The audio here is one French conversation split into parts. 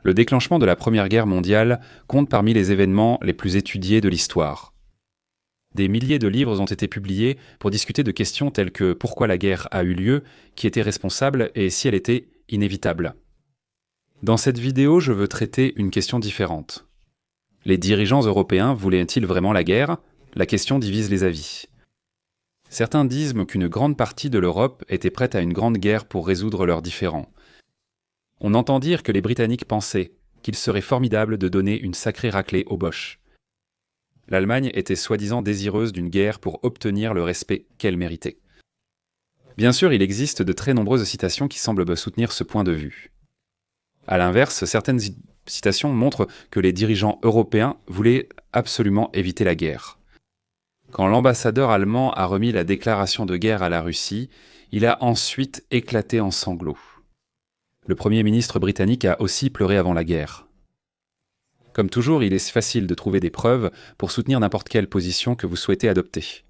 Le déclenchement de la Première Guerre mondiale compte parmi les événements les plus étudiés de l'histoire. Des milliers de livres ont été publiés pour discuter de questions telles que pourquoi la guerre a eu lieu, qui était responsable et si elle était inévitable. Dans cette vidéo, je veux traiter une question différente. Les dirigeants européens voulaient-ils vraiment la guerre ? La question divise les avis. Certains disent qu'une grande partie de l'Europe était prête à une grande guerre pour résoudre leurs différends. On entend dire que les Britanniques pensaient qu'il serait formidable de donner une sacrée raclée aux Boches. L'Allemagne était soi-disant désireuse d'une guerre pour obtenir le respect qu'elle méritait. Bien sûr, il existe de très nombreuses citations qui semblent soutenir ce point de vue. À l'inverse, certaines citations montrent que les dirigeants européens voulaient absolument éviter la guerre. Quand l'ambassadeur allemand a remis la déclaration de guerre à la Russie, il a ensuite éclaté en sanglots. Le Premier ministre britannique a aussi pleuré avant la guerre. Comme toujours, il est facile de trouver des preuves pour soutenir n'importe quelle position que vous souhaitez adopter.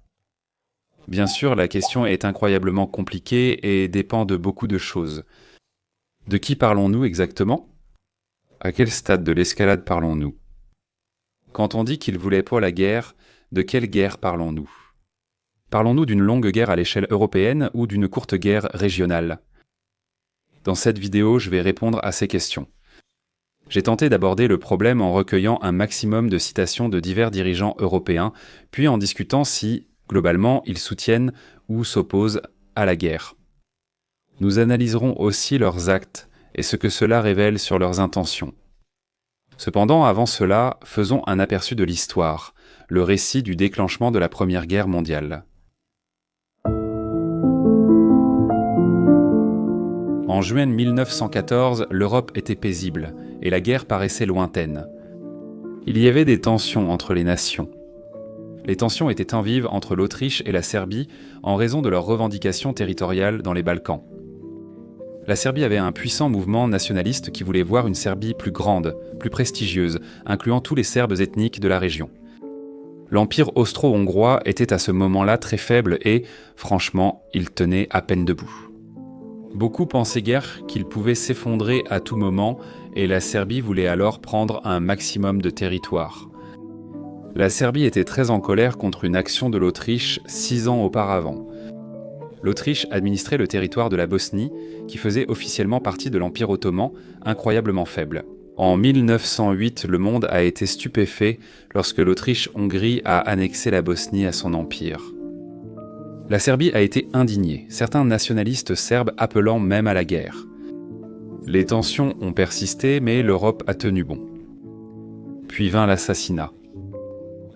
Bien sûr, la question est incroyablement compliquée et dépend de beaucoup de choses. De qui parlons-nous exactement ? À quel stade de l'escalade parlons-nous ? Quand on dit qu'il voulait pas la guerre, de quelle guerre parlons-nous ? Parlons-nous d'une longue guerre à l'échelle européenne ou d'une courte guerre régionale ? Dans cette vidéo, je vais répondre à ces questions. J'ai tenté d'aborder le problème en recueillant un maximum de citations de divers dirigeants européens, puis en discutant si, globalement, ils soutiennent ou s'opposent à la guerre. Nous analyserons aussi leurs actes et ce que cela révèle sur leurs intentions. Cependant, avant cela, faisons un aperçu de l'histoire, le récit du déclenchement de la Première Guerre mondiale. En juin 1914, l'Europe était paisible et la guerre paraissait lointaine. Il y avait des tensions entre les nations. Les tensions étaient tant vives entre l'Autriche et la Serbie en raison de leurs revendications territoriales dans les Balkans. La Serbie avait un puissant mouvement nationaliste qui voulait voir une Serbie plus grande, plus prestigieuse, incluant tous les Serbes ethniques de la région. L'Empire austro-hongrois était à ce moment-là très faible et, franchement, il tenait à peine debout. Beaucoup pensaient guère qu'il pouvait s'effondrer à tout moment et la Serbie voulait alors prendre un maximum de territoire. La Serbie était très en colère contre une action de l'Autriche 6 ans auparavant. L'Autriche administrait le territoire de la Bosnie, qui faisait officiellement partie de l'Empire ottoman, incroyablement faible. En 1908, le monde a été stupéfait lorsque l'Autriche-Hongrie a annexé la Bosnie à son empire. La Serbie a été indignée, certains nationalistes serbes appelant même à la guerre. Les tensions ont persisté, mais l'Europe a tenu bon. Puis vint l'assassinat.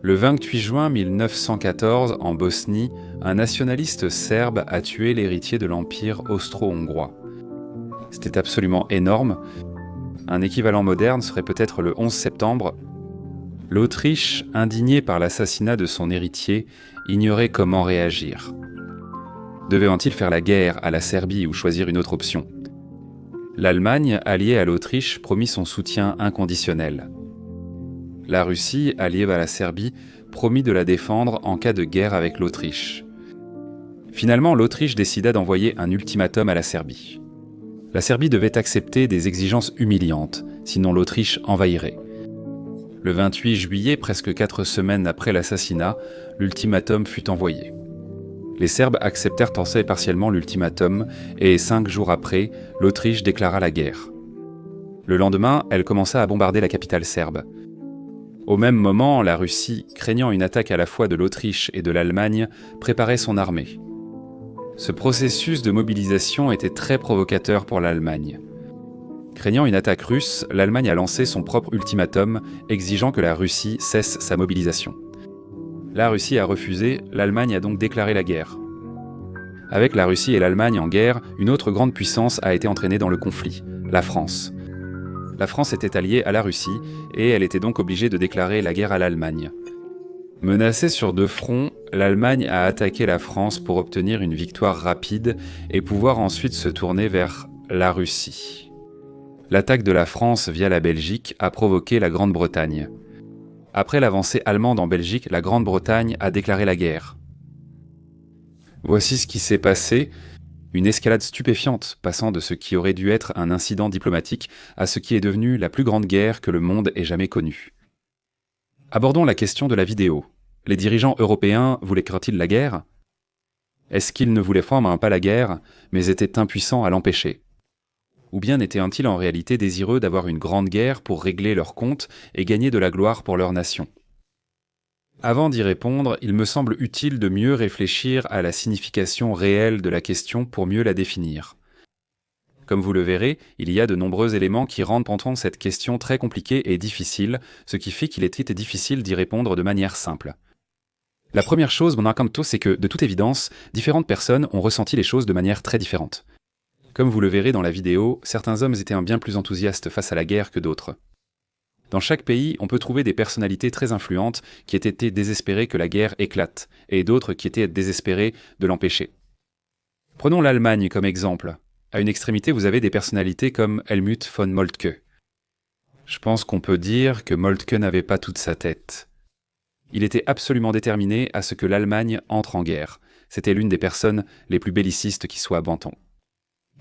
Le 28 juin 1914, en Bosnie, un nationaliste serbe a tué l'héritier de l'Empire austro-hongrois. C'était absolument énorme. Un équivalent moderne serait peut-être le 11 septembre. L'Autriche, indignée par l'assassinat de son héritier, ignorait comment réagir. Devait-il faire la guerre à la Serbie ou choisir une autre option ? L'Allemagne, alliée à l'Autriche, promit son soutien inconditionnel. La Russie, alliée à la Serbie, promit de la défendre en cas de guerre avec l'Autriche. Finalement, l'Autriche décida d'envoyer un ultimatum à la Serbie. La Serbie devait accepter des exigences humiliantes, sinon l'Autriche envahirait. Le 28 juillet, presque 4 semaines après l'assassinat, l'ultimatum fut envoyé. Les Serbes acceptèrent partiellement l'ultimatum et 5 jours après, l'Autriche déclara la guerre. Le lendemain, elle commença à bombarder la capitale serbe. Au même moment, la Russie, craignant une attaque à la fois de l'Autriche et de l'Allemagne, préparait son armée. Ce processus de mobilisation était très provocateur pour l'Allemagne. Craignant une attaque russe, l'Allemagne a lancé son propre ultimatum, exigeant que la Russie cesse sa mobilisation. La Russie a refusé, l'Allemagne a donc déclaré la guerre. Avec la Russie et l'Allemagne en guerre, une autre grande puissance a été entraînée dans le conflit, la France. La France était alliée à la Russie et elle était donc obligée de déclarer la guerre à l'Allemagne. Menacée sur 2 fronts, l'Allemagne a attaqué la France pour obtenir une victoire rapide et pouvoir ensuite se tourner vers la Russie. L'attaque de la France via la Belgique a provoqué la Grande-Bretagne. Après l'avancée allemande en Belgique, la Grande-Bretagne a déclaré la guerre. Voici ce qui s'est passé. Une escalade stupéfiante passant de ce qui aurait dû être un incident diplomatique à ce qui est devenu la plus grande guerre que le monde ait jamais connue. Abordons la question de la vidéo. Les dirigeants européens voulaient-ils la guerre ? Est-ce qu'ils ne voulaient vraiment pas la guerre, mais étaient impuissants à l'empêcher ? Ou bien étaient-ils en réalité désireux d'avoir une grande guerre pour régler leurs comptes et gagner de la gloire pour leur nation ? Avant d'y répondre, il me semble utile de mieux réfléchir à la signification réelle de la question pour mieux la définir. Comme vous le verrez, il y a de nombreux éléments qui rendent pourtant cette question très compliquée et difficile, ce qui fait qu'il était difficile d'y répondre de manière simple. La première chose, mon incanto, c'est que, de toute évidence, différentes personnes ont ressenti les choses de manière très différente. Comme vous le verrez dans la vidéo, certains hommes étaient bien plus enthousiastes face à la guerre que d'autres. Dans chaque pays, on peut trouver des personnalités très influentes qui étaient désespérées que la guerre éclate, et d'autres qui étaient désespérées de l'empêcher. Prenons l'Allemagne comme exemple. À une extrémité, vous avez des personnalités comme Helmut von Moltke. Je pense qu'on peut dire que Moltke n'avait pas toute sa tête. Il était absolument déterminé à ce que l'Allemagne entre en guerre. C'était l'une des personnes les plus bellicistes qui soient à Banton.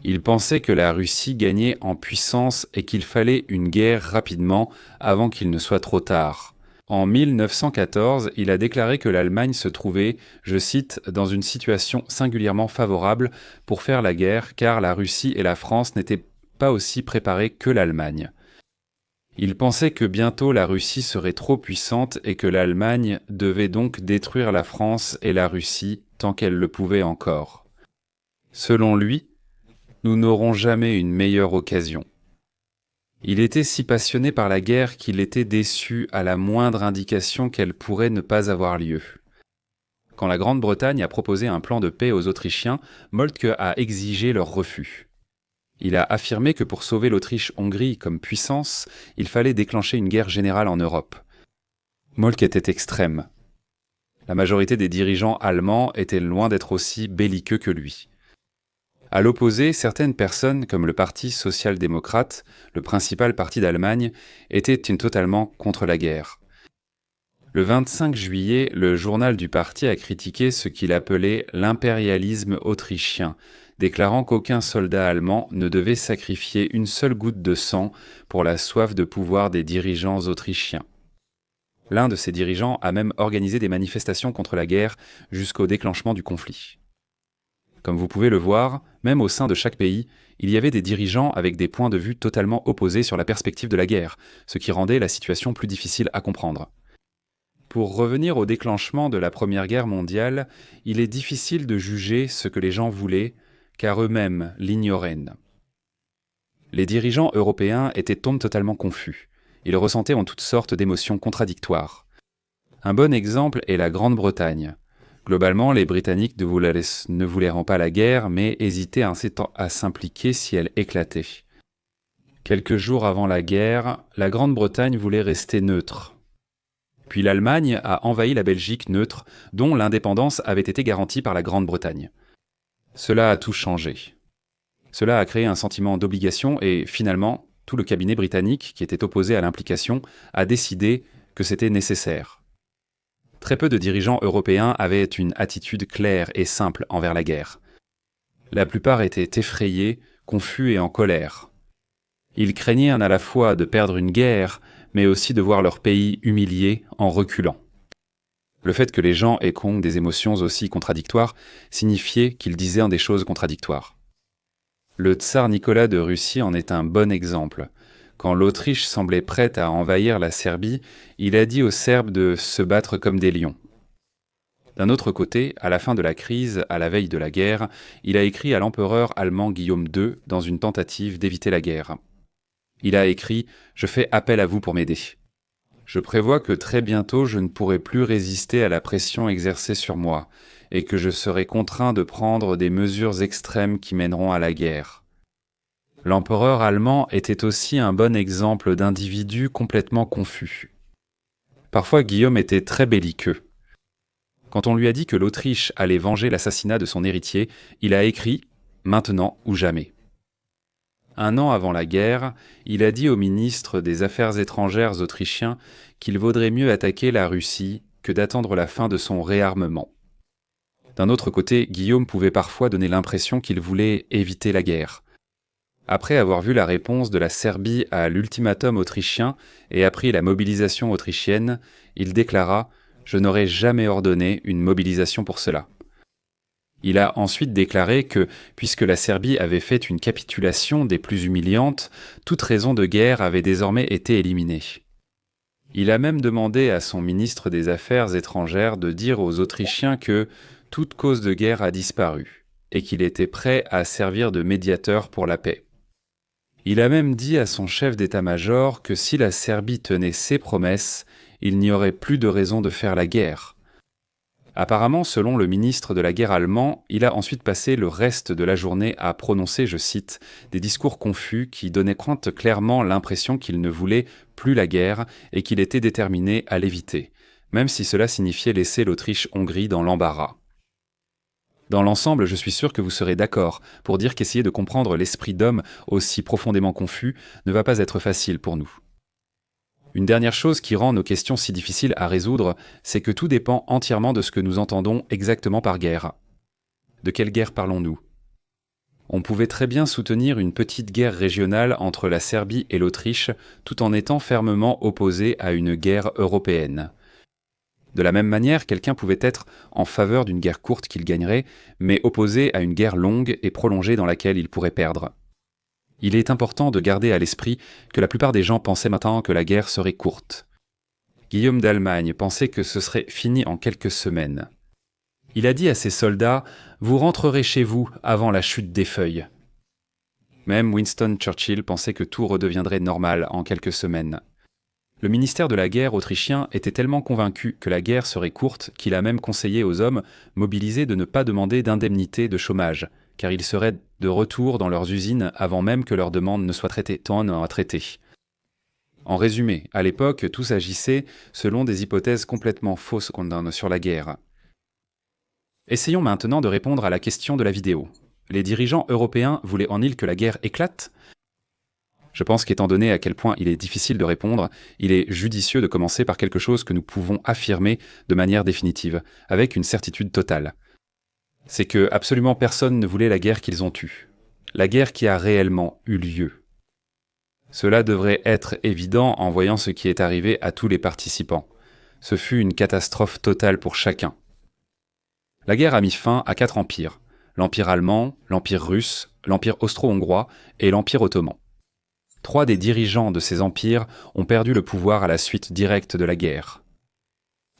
Il pensait que la Russie gagnait en puissance et qu'il fallait une guerre rapidement avant qu'il ne soit trop tard. En 1914, il a déclaré que l'Allemagne se trouvait, je cite, « dans une situation singulièrement favorable pour faire la guerre car la Russie et la France n'étaient pas aussi préparées que l'Allemagne ». Il pensait que bientôt la Russie serait trop puissante et que l'Allemagne devait donc détruire la France et la Russie tant qu'elle le pouvait encore. Selon lui, nous n'aurons jamais une meilleure occasion. Il était si passionné par la guerre qu'il était déçu à la moindre indication qu'elle pourrait ne pas avoir lieu. Quand la Grande-Bretagne a proposé un plan de paix aux Autrichiens, Moltke a exigé leur refus. Il a affirmé que pour sauver l'Autriche-Hongrie comme puissance, il fallait déclencher une guerre générale en Europe. Moltke était extrême. La majorité des dirigeants allemands étaient loin d'être aussi belliqueux que lui. À l'opposé, certaines personnes, comme le Parti social-démocrate, le principal parti d'Allemagne, étaient totalement contre la guerre. Le 25 juillet, le journal du parti a critiqué ce qu'il appelait l'impérialisme autrichien, déclarant qu'aucun soldat allemand ne devait sacrifier une seule goutte de sang pour la soif de pouvoir des dirigeants autrichiens. L'un de ces dirigeants a même organisé des manifestations contre la guerre jusqu'au déclenchement du conflit. Comme vous pouvez le voir, même au sein de chaque pays, il y avait des dirigeants avec des points de vue totalement opposés sur la perspective de la guerre, ce qui rendait la situation plus difficile à comprendre. Pour revenir au déclenchement de la Première Guerre mondiale, il est difficile de juger ce que les gens voulaient, car eux-mêmes l'ignoraient. Les dirigeants européens étaient totalement confus. Ils ressentaient en toutes sortes d'émotions contradictoires. Un bon exemple est la Grande-Bretagne. Globalement, les Britanniques ne voulaient pas la guerre, mais hésitaient à s'impliquer si elle éclatait. Quelques jours avant la guerre, la Grande-Bretagne voulait rester neutre. Puis l'Allemagne a envahi la Belgique neutre, dont l'indépendance avait été garantie par la Grande-Bretagne. Cela a tout changé. Cela a créé un sentiment d'obligation et, finalement, tout le cabinet britannique, qui était opposé à l'implication, a décidé que c'était nécessaire. Très peu de dirigeants européens avaient une attitude claire et simple envers la guerre. La plupart étaient effrayés, confus et en colère. Ils craignaient à la fois de perdre une guerre, mais aussi de voir leur pays humilié en reculant. Le fait que les gens aient des émotions aussi contradictoires signifiait qu'ils disaient des choses contradictoires. Le tsar Nicolas de Russie en est un bon exemple. Quand l'Autriche semblait prête à envahir la Serbie, il a dit aux Serbes de se battre comme des lions. D'un autre côté, à la fin de la crise, à la veille de la guerre, il a écrit à l'empereur allemand Guillaume II dans une tentative d'éviter la guerre. Il a écrit « Je fais appel à vous pour m'aider. Je prévois que très bientôt je ne pourrai plus résister à la pression exercée sur moi et que je serai contraint de prendre des mesures extrêmes qui mèneront à la guerre. » L'empereur allemand était aussi un bon exemple d'individu complètement confus. Parfois, Guillaume était très belliqueux. Quand on lui a dit que l'Autriche allait venger l'assassinat de son héritier, il a écrit « Maintenant ou jamais ». Un an avant la guerre, il a dit au ministre des Affaires étrangères autrichien qu'il vaudrait mieux attaquer la Russie que d'attendre la fin de son réarmement. D'un autre côté, Guillaume pouvait parfois donner l'impression qu'il voulait éviter la guerre. Après avoir vu la réponse de la Serbie à l'ultimatum autrichien et appris la mobilisation autrichienne, il déclara « Je n'aurais jamais ordonné une mobilisation pour cela ». Il a ensuite déclaré que, puisque la Serbie avait fait une capitulation des plus humiliantes, toute raison de guerre avait désormais été éliminée. Il a même demandé à son ministre des Affaires étrangères de dire aux Autrichiens que toute cause de guerre a disparu et qu'il était prêt à servir de médiateur pour la paix. Il a même dit à son chef d'état-major que si la Serbie tenait ses promesses, il n'y aurait plus de raison de faire la guerre. Apparemment, selon le ministre de la Guerre allemand, il a ensuite passé le reste de la journée à prononcer, je cite, des discours confus qui donnaient clairement l'impression qu'il ne voulait plus la guerre et qu'il était déterminé à l'éviter, même si cela signifiait laisser l'Autriche-Hongrie dans l'embarras. Dans l'ensemble, je suis sûr que vous serez d'accord pour dire qu'essayer de comprendre l'esprit d'homme aussi profondément confus ne va pas être facile pour nous. Une dernière chose qui rend nos questions si difficiles à résoudre, c'est que tout dépend entièrement de ce que nous entendons exactement par guerre. De quelle guerre parlons-nous ? On pouvait très bien soutenir une petite guerre régionale entre la Serbie et l'Autriche, tout en étant fermement opposé à une guerre européenne. De la même manière, quelqu'un pouvait être en faveur d'une guerre courte qu'il gagnerait, mais opposé à une guerre longue et prolongée dans laquelle il pourrait perdre. Il est important de garder à l'esprit que la plupart des gens pensaient maintenant que la guerre serait courte. Guillaume d'Allemagne pensait que ce serait fini en quelques semaines. Il a dit à ses soldats « Vous rentrerez chez vous avant la chute des feuilles ». Même Winston Churchill pensait que tout redeviendrait normal en quelques semaines. Le ministère de la guerre autrichien était tellement convaincu que la guerre serait courte qu'il a même conseillé aux hommes mobilisés de ne pas demander d'indemnité de chômage, car ils seraient de retour dans leurs usines avant même que leur demande ne soit traitée. En résumé, à l'époque, tout s'agissait selon des hypothèses complètement fausses sur la guerre. Essayons maintenant de répondre à la question de la vidéo. Les dirigeants européens voulaient-ils que la guerre éclate ? Je pense qu'étant donné à quel point il est difficile de répondre, il est judicieux de commencer par quelque chose que nous pouvons affirmer de manière définitive, avec une certitude totale. C'est que absolument personne ne voulait la guerre qu'ils ont eue. La guerre qui a réellement eu lieu. Cela devrait être évident en voyant ce qui est arrivé à tous les participants. Ce fut une catastrophe totale pour chacun. La guerre a mis fin à 4 empires, l'Empire allemand, l'Empire russe, l'Empire austro-hongrois et l'Empire ottoman. 3 des dirigeants de ces empires ont perdu le pouvoir à la suite directe de la guerre.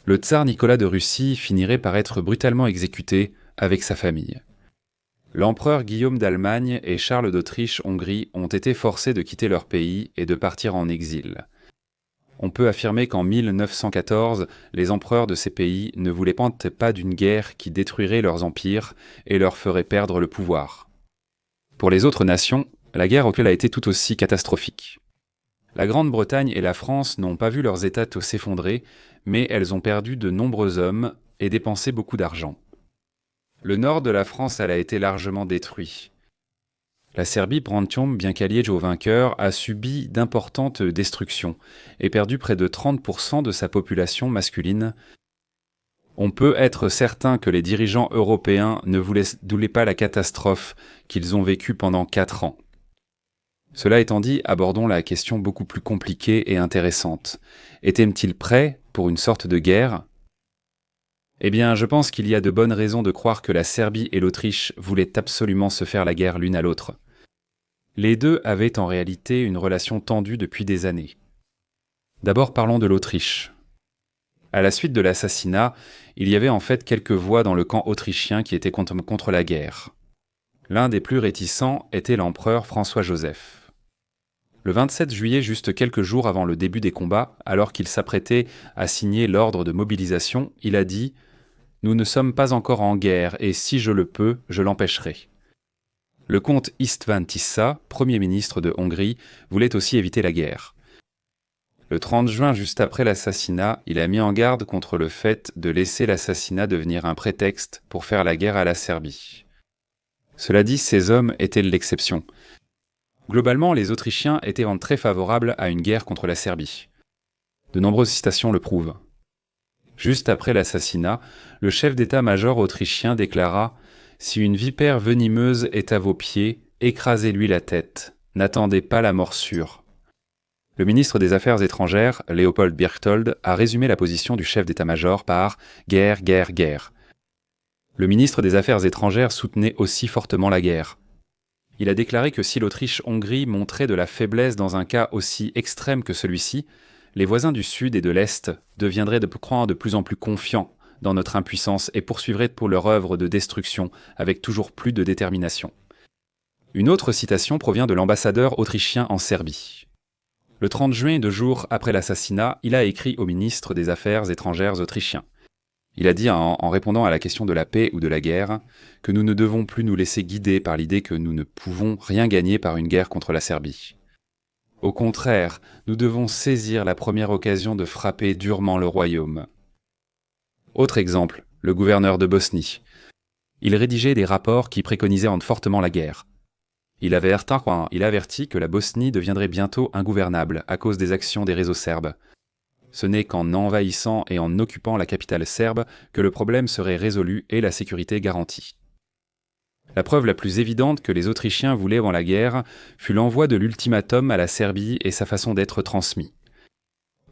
Le tsar Nicolas de Russie finirait par être brutalement exécuté avec sa famille. L'empereur Guillaume d'Allemagne et Charles d'Autriche-Hongrie ont été forcés de quitter leur pays et de partir en exil. On peut affirmer qu'en 1914, les empereurs de ces pays ne voulaient pas d'une guerre qui détruirait leurs empires et leur ferait perdre le pouvoir. Pour les autres nations, la guerre auquel a été tout aussi catastrophique. La Grande-Bretagne et la France n'ont pas vu leurs États s'effondrer, mais elles ont perdu de nombreux hommes et dépensé beaucoup d'argent. Le nord de la France a été largement détruit. La Serbie, bien qu'alliée aux vainqueurs, a subi d'importantes destructions et perdu près de 30% de sa population masculine. On peut être certain que les dirigeants européens ne voulaient pas la catastrophe qu'ils ont vécue pendant 4 ans. Cela étant dit, abordons la question beaucoup plus compliquée et intéressante. Étaient-ils prêts pour une sorte de guerre ? Eh bien, je pense qu'il y a de bonnes raisons de croire que la Serbie et l'Autriche voulaient absolument se faire la guerre l'une à l'autre. Les deux avaient en réalité une relation tendue depuis des années. D'abord, parlons de l'Autriche. À la suite de l'assassinat, il y avait en fait quelques voix dans le camp autrichien qui étaient contre la guerre. L'un des plus réticents était l'empereur François-Joseph. Le 27 juillet, juste quelques jours avant le début des combats, alors qu'il s'apprêtait à signer l'ordre de mobilisation, il a dit « Nous ne sommes pas encore en guerre et si je le peux, je l'empêcherai ». Le comte István Tisza, Premier ministre de Hongrie, voulait aussi éviter la guerre. Le 30 juin, juste après l'assassinat, il a mis en garde contre le fait de laisser l'assassinat devenir un prétexte pour faire la guerre à la Serbie. Cela dit, ces hommes étaient l'exception. Globalement, les Autrichiens étaient très favorables à une guerre contre la Serbie. De nombreuses citations le prouvent. Juste après l'assassinat, le chef d'état-major autrichien déclara « Si une vipère venimeuse est à vos pieds, écrasez-lui la tête. N'attendez pas la morsure. » Le ministre des Affaires étrangères, Léopold Berchtold, a résumé la position du chef d'état-major par « guerre, guerre, guerre ». Le ministre des Affaires étrangères soutenait aussi fortement la guerre. Il a déclaré que si l'Autriche-Hongrie montrait de la faiblesse dans un cas aussi extrême que celui-ci, les voisins du Sud et de l'Est deviendraient de plus en plus confiants dans notre impuissance et poursuivraient pour leur œuvre de destruction avec toujours plus de détermination. Une autre citation provient de l'ambassadeur autrichien en Serbie. Le 30 juin, 2 jours après l'assassinat, il a écrit au ministre des Affaires étrangères autrichien. Il a dit en répondant à la question de la paix ou de la guerre que nous ne devons plus nous laisser guider par l'idée que nous ne pouvons rien gagner par une guerre contre la Serbie. Au contraire, nous devons saisir la première occasion de frapper durement le royaume. Autre exemple, le gouverneur de Bosnie. Il rédigeait des rapports qui préconisaient fortement la guerre. Il avertit que la Bosnie deviendrait bientôt ingouvernable à cause des actions des réseaux serbes. Ce n'est qu'en envahissant et en occupant la capitale serbe que le problème serait résolu et la sécurité garantie. La preuve la plus évidente que les Autrichiens voulaient avant la guerre fut l'envoi de l'ultimatum à la Serbie et sa façon d'être transmis.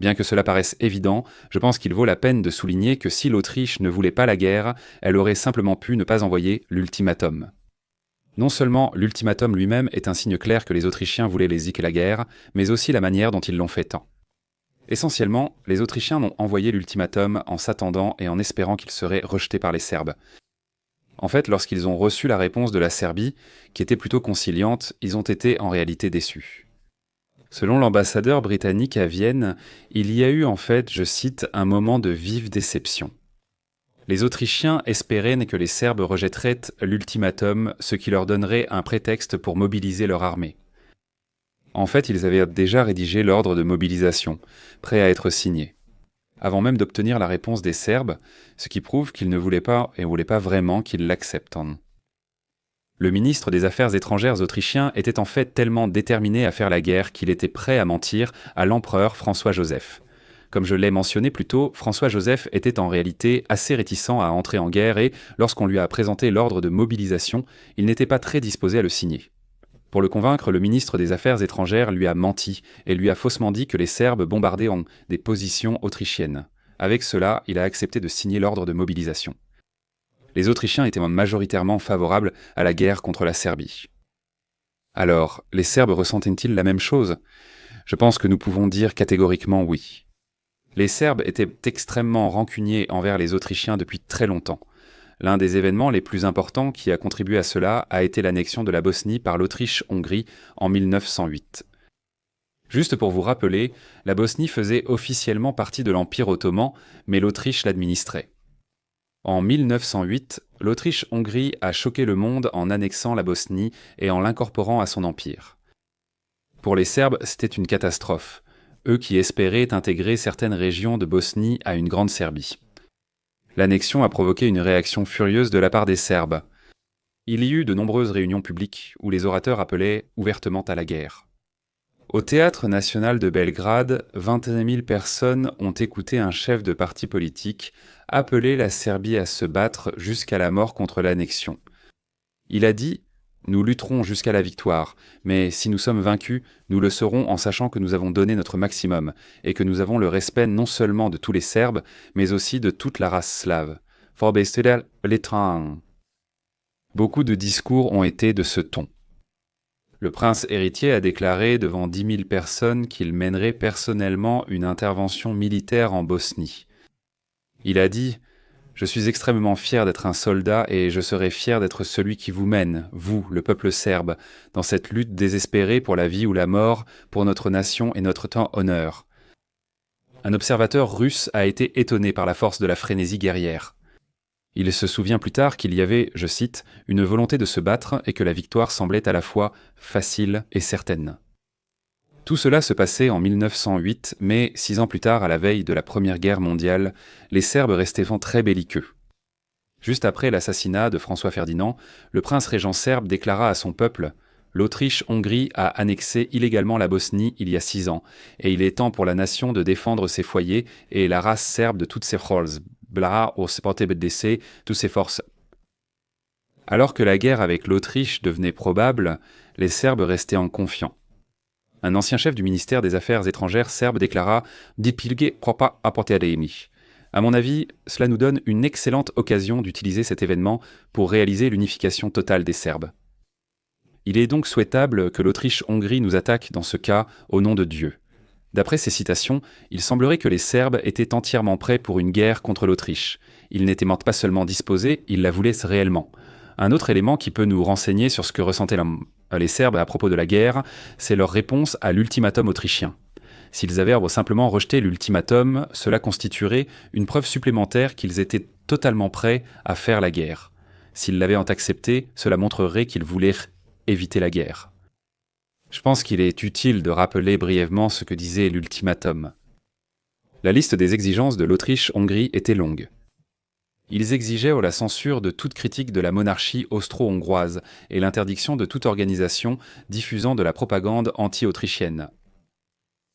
Bien que cela paraisse évident, je pense qu'il vaut la peine de souligner que si l'Autriche ne voulait pas la guerre, elle aurait simplement pu ne pas envoyer l'ultimatum. Non seulement l'ultimatum lui-même est un signe clair que les Autrichiens voulaient les et la guerre, mais aussi la manière dont ils l'ont fait tant. Essentiellement, les Autrichiens ont envoyé l'ultimatum en s'attendant et en espérant qu'il serait rejeté par les Serbes. En fait, lorsqu'ils ont reçu la réponse de la Serbie, qui était plutôt conciliante, ils ont été en réalité déçus. Selon l'ambassadeur britannique à Vienne, il y a eu en fait, je cite, un moment de vive déception. Les Autrichiens espéraient que les Serbes rejetteraient l'ultimatum, ce qui leur donnerait un prétexte pour mobiliser leur armée. En fait, ils avaient déjà rédigé l'ordre de mobilisation, prêt à être signé, avant même d'obtenir la réponse des Serbes, ce qui prouve qu'ils ne voulaient pas vraiment qu'ils l'acceptent. Le ministre des Affaires étrangères autrichien était en fait tellement déterminé à faire la guerre qu'il était prêt à mentir à l'empereur François-Joseph. Comme je l'ai mentionné plus tôt, François-Joseph était en réalité assez réticent à entrer en guerre et, lorsqu'on lui a présenté l'ordre de mobilisation, il n'était pas très disposé à le signer. Pour le convaincre, le ministre des Affaires étrangères lui a menti et lui a faussement dit que les Serbes bombardaient des positions autrichiennes. Avec cela, il a accepté de signer l'ordre de mobilisation. Les Autrichiens étaient majoritairement favorables à la guerre contre la Serbie. Alors, les Serbes ressentaient-ils la même chose ? Je pense que nous pouvons dire catégoriquement oui. Les Serbes étaient extrêmement rancuniers envers les Autrichiens depuis très longtemps. L'un des événements les plus importants qui a contribué à cela a été l'annexion de la Bosnie par l'Autriche-Hongrie en 1908. Juste pour vous rappeler, la Bosnie faisait officiellement partie de l'Empire ottoman, mais l'Autriche l'administrait. En 1908, l'Autriche-Hongrie a choqué le monde en annexant la Bosnie et en l'incorporant à son empire. Pour les Serbes, c'était une catastrophe, eux qui espéraient intégrer certaines régions de Bosnie à une grande Serbie. L'annexion a provoqué une réaction furieuse de la part des Serbes. Il y eut de nombreuses réunions publiques où les orateurs appelaient ouvertement à la guerre. Au Théâtre national de Belgrade, 21 000 personnes ont écouté un chef de parti politique appeler la Serbie à se battre jusqu'à la mort contre l'annexion. Il a dit « Nous lutterons jusqu'à la victoire, mais si nous sommes vaincus, nous le serons en sachant que nous avons donné notre maximum et que nous avons le respect non seulement de tous les Serbes, mais aussi de toute la race slave. Förbättra letran ». Beaucoup de discours ont été de ce ton. Le prince héritier a déclaré devant 10 000 personnes qu'il mènerait personnellement une intervention militaire en Bosnie. Il a dit « Je suis extrêmement fier d'être un soldat et je serai fier d'être celui qui vous mène, vous, le peuple serbe, dans cette lutte désespérée pour la vie ou la mort, pour notre nation et notre honneur. » Un observateur russe a été étonné par la force de la frénésie guerrière. Il se souvient plus tard qu'il y avait, je cite, « une volonté de se battre et que la victoire semblait à la fois facile et certaine. » Tout cela se passait en 1908, mais 6 ans plus tard, à la veille de la Première Guerre mondiale, les Serbes restaient très belliqueux. Juste après l'assassinat de François Ferdinand, le prince régent serbe déclara à son peuple L'Autriche-Hongrie a annexé illégalement la Bosnie il y a 6 ans, et il est temps pour la nation de défendre ses foyers et la race serbe de toutes ses forces. Bla au BDC, toutes ses forces. Alors que la guerre avec l'Autriche devenait probable, les Serbes restaient confiants. Un ancien chef du ministère des Affaires étrangères serbe déclara « Dipilge propa aporteademi ». À mon avis, cela nous donne une excellente occasion d'utiliser cet événement pour réaliser l'unification totale des Serbes. Il est donc souhaitable que l'Autriche-Hongrie nous attaque dans ce cas au nom de Dieu. D'après ces citations, il semblerait que les Serbes étaient entièrement prêts pour une guerre contre l'Autriche. Ils n'étaient pas seulement disposés, ils la voulaient réellement. Un autre élément qui peut nous renseigner sur ce que ressentaient les Serbes à propos de la guerre, c'est leur réponse à l'ultimatum autrichien. S'ils avaient simplement rejeté l'ultimatum, cela constituerait une preuve supplémentaire qu'ils étaient totalement prêts à faire la guerre. S'ils l'avaient accepté, cela montrerait qu'ils voulaient éviter la guerre. Je pense qu'il est utile de rappeler brièvement ce que disait l'ultimatum. La liste des exigences de l'Autriche-Hongrie était longue. Ils exigeaient la censure de toute critique de la monarchie austro-hongroise et l'interdiction de toute organisation diffusant de la propagande anti-autrichienne.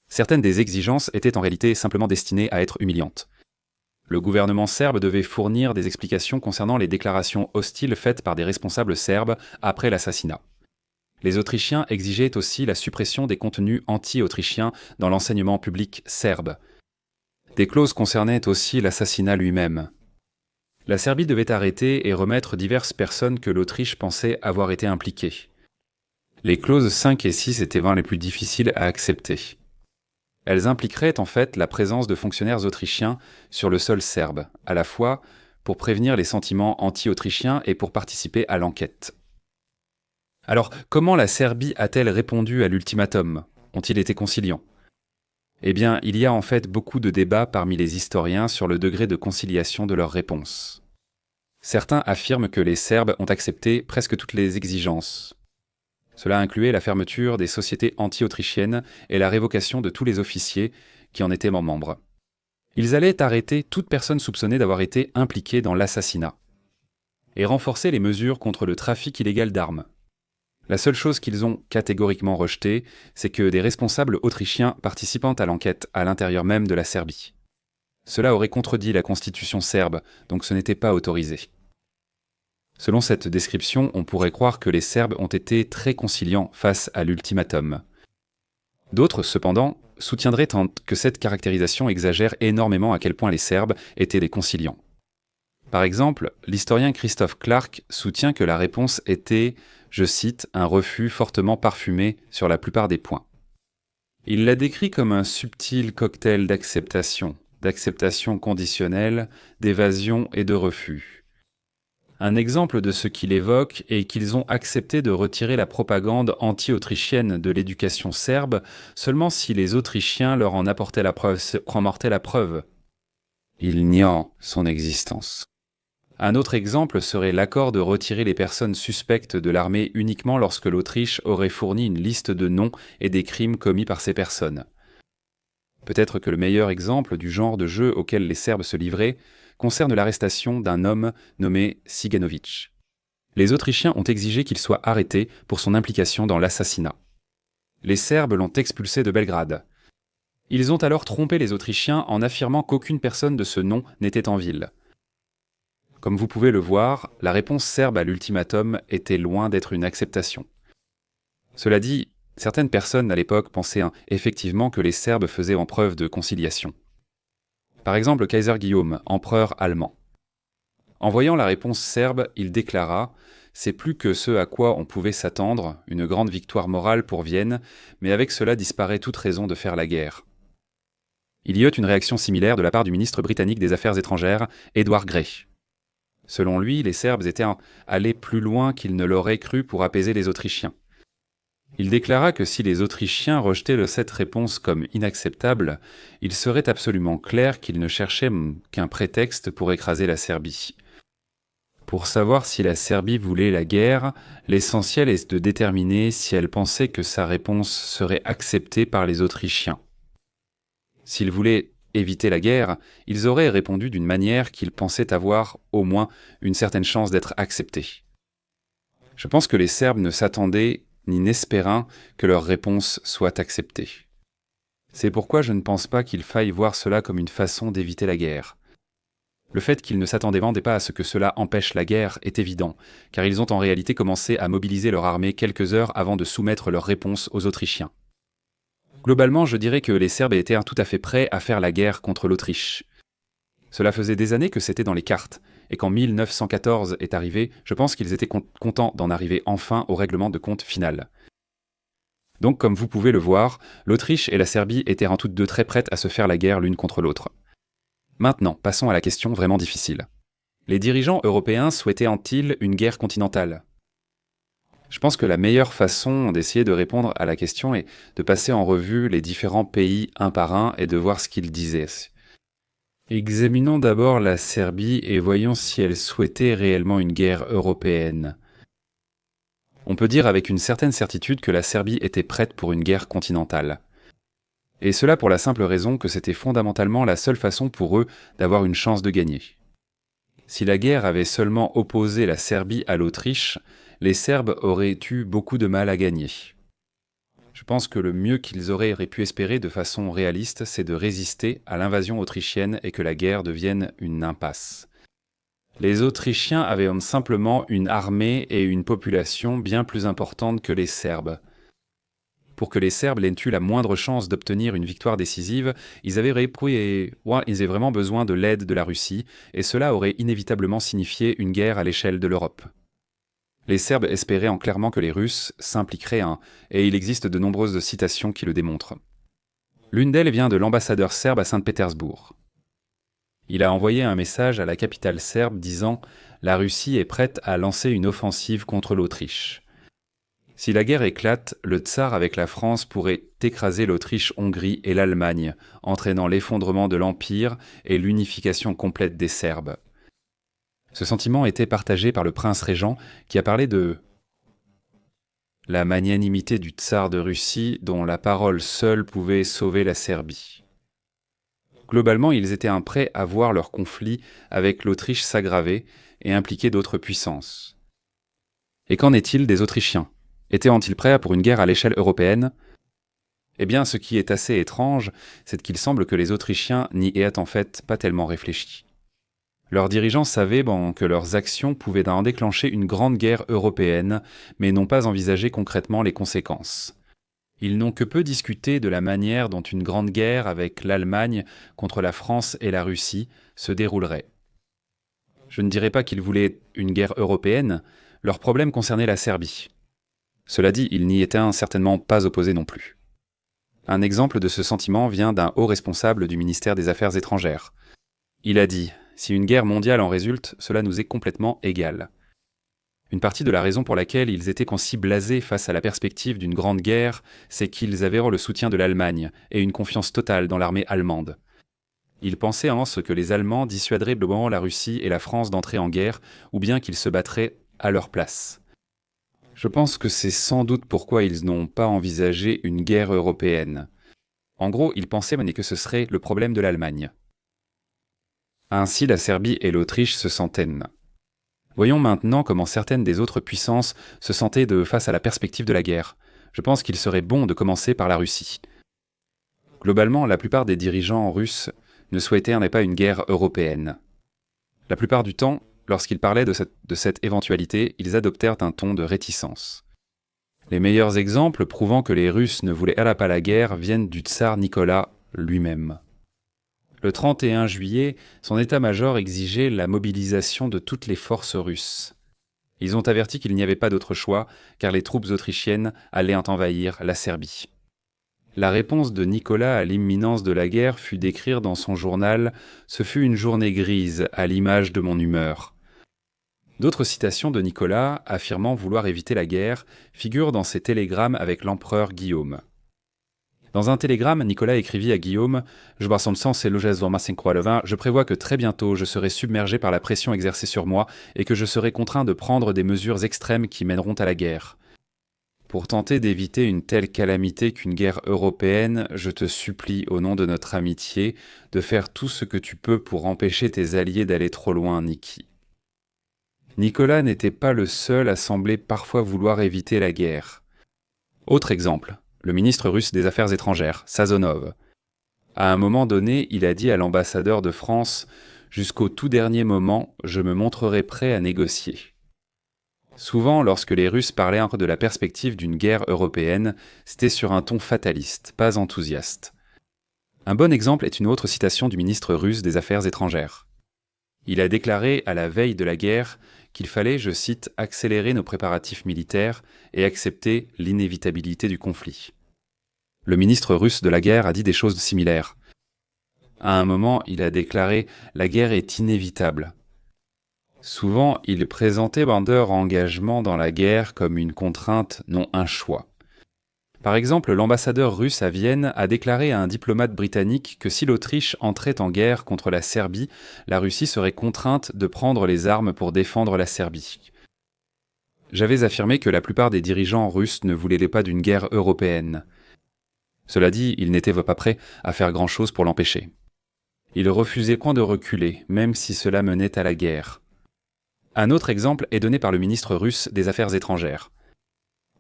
Certaines des exigences étaient en réalité simplement destinées à être humiliantes. Le gouvernement serbe devait fournir des explications concernant les déclarations hostiles faites par des responsables serbes après l'assassinat. Les Autrichiens exigeaient aussi la suppression des contenus anti-autrichiens dans l'enseignement public serbe. Des clauses concernaient aussi l'assassinat lui-même. La Serbie devait arrêter et remettre diverses personnes que l'Autriche pensait avoir été impliquées. Les clauses 5 et 6 étaient les plus difficiles à accepter. Elles impliqueraient en fait la présence de fonctionnaires autrichiens sur le sol serbe, à la fois pour prévenir les sentiments anti-autrichiens et pour participer à l'enquête. Alors, comment la Serbie a-t-elle répondu à l'ultimatum ? Ont-ils été conciliants ? Eh bien, il y a en fait beaucoup de débats parmi les historiens sur le degré de conciliation de leur réponse. Certains affirment que les Serbes ont accepté presque toutes les exigences. Cela incluait la fermeture des sociétés anti-autrichiennes et la révocation de tous les officiers qui en étaient membres. Ils allaient arrêter toute personne soupçonnée d'avoir été impliquée dans l'assassinat et renforcer les mesures contre le trafic illégal d'armes. La seule chose qu'ils ont catégoriquement rejetée, c'est que des responsables autrichiens participant à l'enquête à l'intérieur même de la Serbie. Cela aurait contredit la constitution serbe, donc ce n'était pas autorisé. Selon cette description, on pourrait croire que les Serbes ont été très conciliants face à l'ultimatum. D'autres, cependant, soutiendraient que cette caractérisation exagère énormément à quel point les Serbes étaient des conciliants. Par exemple, l'historien Christophe Clark soutient que la réponse était, je cite, un refus fortement parfumé sur la plupart des points. Il la décrit comme un subtil cocktail d'acceptation conditionnelle, d'évasion et de refus. Un exemple de ce qu'il évoque est qu'ils ont accepté de retirer la propagande anti-autrichienne de l'éducation serbe seulement si les Autrichiens leur en apportaient la preuve. Ils nient son existence. Un autre exemple serait l'accord de retirer les personnes suspectes de l'armée uniquement lorsque l'Autriche aurait fourni une liste de noms et des crimes commis par ces personnes. Peut-être que le meilleur exemple du genre de jeu auquel les Serbes se livraient concerne l'arrestation d'un homme nommé Ciganović. Les Autrichiens ont exigé qu'il soit arrêté pour son implication dans l'assassinat. Les Serbes l'ont expulsé de Belgrade. Ils ont alors trompé les Autrichiens en affirmant qu'aucune personne de ce nom n'était en ville. Comme vous pouvez le voir, la réponse serbe à l'ultimatum était loin d'être une acceptation. Cela dit, certaines personnes à l'époque pensaient effectivement que les Serbes faisaient en preuve de conciliation. Par exemple, le Kaiser Guillaume, empereur allemand. En voyant la réponse serbe, il déclara « C'est plus que ce à quoi on pouvait s'attendre, une grande victoire morale pour Vienne, mais avec cela disparaît toute raison de faire la guerre. » Il y eut une réaction similaire de la part du ministre britannique des Affaires étrangères, Edward Grey. Selon lui, les Serbes étaient allés plus loin qu'ils ne l'auraient cru pour apaiser les Autrichiens. Il déclara que si les Autrichiens rejetaient cette réponse comme inacceptable, il serait absolument clair qu'ils ne cherchaient qu'un prétexte pour écraser la Serbie. Pour savoir si la Serbie voulait la guerre, l'essentiel est de déterminer si elle pensait que sa réponse serait acceptée par les Autrichiens. S'ils voulaient éviter la guerre, ils auraient répondu d'une manière qu'ils pensaient avoir au moins une certaine chance d'être acceptés. Je pense que les Serbes ne s'attendaient ni n'espérant que leur réponse soit acceptée. C'est pourquoi je ne pense pas qu'il faille voir cela comme une façon d'éviter la guerre. Le fait qu'ils ne s'attendaient pas à ce que cela empêche la guerre est évident, car ils ont en réalité commencé à mobiliser leur armée quelques heures avant de soumettre leur réponse aux Autrichiens. Globalement, je dirais que les Serbes étaient tout à fait prêts à faire la guerre contre l'Autriche. Cela faisait des années que c'était dans les cartes, et quand 1914 est arrivé, je pense qu'ils étaient contents d'en arriver enfin au règlement de compte final. Donc, comme vous pouvez le voir, l'Autriche et la Serbie étaient en toutes deux très prêtes à se faire la guerre l'une contre l'autre. Maintenant, passons à la question vraiment difficile. Les dirigeants européens souhaitaient-ils une guerre continentale ? Je pense que la meilleure façon d'essayer de répondre à la question est de passer en revue les différents pays un par un et de voir ce qu'ils disaient. Examinons d'abord la Serbie et voyons si elle souhaitait réellement une guerre européenne. On peut dire avec une certaine certitude que la Serbie était prête pour une guerre continentale. Et cela pour la simple raison que c'était fondamentalement la seule façon pour eux d'avoir une chance de gagner. Si la guerre avait seulement opposé la Serbie à l'Autriche, les Serbes auraient eu beaucoup de mal à gagner. Je pense que le mieux qu'ils auraient pu espérer de façon réaliste, c'est de résister à l'invasion autrichienne et que la guerre devienne une impasse. Les Autrichiens avaient simplement une armée et une population bien plus importantes que les Serbes. Pour que les Serbes n'aient eu la moindre chance d'obtenir une victoire décisive, ils avaient vraiment besoin de l'aide de la Russie, et cela aurait inévitablement signifié une guerre à l'échelle de l'Europe. Les Serbes espéraient clairement que les Russes s'impliqueraient, et il existe de nombreuses citations qui le démontrent. L'une d'elles vient de l'ambassadeur serbe à Saint-Pétersbourg. Il a envoyé un message à la capitale serbe disant « La Russie est prête à lancer une offensive contre l'Autriche ». Si la guerre éclate, le tsar avec la France pourrait écraser l'Autriche-Hongrie et l'Allemagne, entraînant l'effondrement de l'Empire et l'unification complète des Serbes. Ce sentiment était partagé par le prince régent qui a parlé de la magnanimité du tsar de Russie dont la parole seule pouvait sauver la Serbie. Globalement, ils étaient prêts à voir leur conflit avec l'Autriche s'aggraver et impliquer d'autres puissances. Et qu'en est-il des Autrichiens ? Étaient-ils prêts pour une guerre à l'échelle européenne ? Eh bien, ce qui est assez étrange, c'est qu'il semble que les Autrichiens n'y aient en fait pas tellement réfléchi. Leurs dirigeants savaient que leurs actions pouvaient en déclencher une grande guerre européenne, mais n'ont pas envisagé concrètement les conséquences. Ils n'ont que peu discuté de la manière dont une grande guerre avec l'Allemagne contre la France et la Russie se déroulerait. Je ne dirais pas qu'ils voulaient une guerre européenne, leur problème concernait la Serbie. Cela dit, ils n'y étaient certainement pas opposés non plus. Un exemple de ce sentiment vient d'un haut responsable du ministère des Affaires étrangères. Il a dit « Si une guerre mondiale en résulte, cela nous est complètement égal ». Une partie de la raison pour laquelle ils étaient si blasés face à la perspective d'une grande guerre, c'est qu'ils avaient le soutien de l'Allemagne et une confiance totale dans l'armée allemande. Ils pensaient que les Allemands dissuaderaient globalement la Russie et la France d'entrer en guerre, ou bien qu'ils se battraient à leur place. Je pense que c'est sans doute pourquoi ils n'ont pas envisagé une guerre européenne. En gros, ils pensaient que ce serait le problème de l'Allemagne. Ainsi, la Serbie et l'Autriche se sentaient. Voyons maintenant comment certaines des autres puissances se sentaient face à la perspective de la guerre. Je pense qu'il serait bon de commencer par la Russie. Globalement, la plupart des dirigeants russes ne souhaitaient pas une guerre européenne. La plupart du temps, lorsqu'ils parlaient de cette éventualité, ils adoptèrent un ton de réticence. Les meilleurs exemples prouvant que les Russes ne voulaient pas la guerre viennent du tsar Nicolas lui-même. Le 31 juillet, son état-major exigeait la mobilisation de toutes les forces russes. Ils ont averti qu'il n'y avait pas d'autre choix, car les troupes autrichiennes allaient envahir la Serbie. La réponse de Nicolas à l'imminence de la guerre fut d'écrire dans son journal « Ce fut une journée grise, à l'image de mon humeur ». D'autres citations de Nicolas, affirmant vouloir éviter la guerre, figurent dans ses télégrammes avec l'empereur Guillaume. Dans un télégramme, Nicolas écrivit à Guillaume « Je prévois que très bientôt je serai submergé par la pression exercée sur moi et que je serai contraint de prendre des mesures extrêmes qui mèneront à la guerre. Pour tenter d'éviter une telle calamité qu'une guerre européenne, je te supplie, au nom de notre amitié, de faire tout ce que tu peux pour empêcher tes alliés d'aller trop loin, Niki. » Nicolas n'était pas le seul à sembler parfois vouloir éviter la guerre. Autre exemple, le ministre russe des Affaires étrangères, Sazonov. À un moment donné, il a dit à l'ambassadeur de France « Jusqu'au tout dernier moment, je me montrerai prêt à négocier ». Souvent, lorsque les Russes parlaient de la perspective d'une guerre européenne, c'était sur un ton fataliste, pas enthousiaste. Un bon exemple est une autre citation du ministre russe des Affaires étrangères. Il a déclaré à la veille de la guerre qu'il fallait, je cite, « accélérer nos préparatifs militaires et accepter l'inévitabilité du conflit ». Le ministre russe de la guerre a dit des choses similaires. À un moment, il a déclaré « la guerre est inévitable ». Souvent, il présentait leur engagement dans la guerre comme une contrainte, non un choix. Par exemple, l'ambassadeur russe à Vienne a déclaré à un diplomate britannique que si l'Autriche entrait en guerre contre la Serbie, la Russie serait contrainte de prendre les armes pour défendre la Serbie. J'avais affirmé que la plupart des dirigeants russes ne voulaient pas d'une guerre européenne. Cela dit, ils n'étaient pas prêts à faire grand-chose pour l'empêcher. Ils refusaient point de reculer, même si cela menait à la guerre. Un autre exemple est donné par le ministre russe des Affaires étrangères.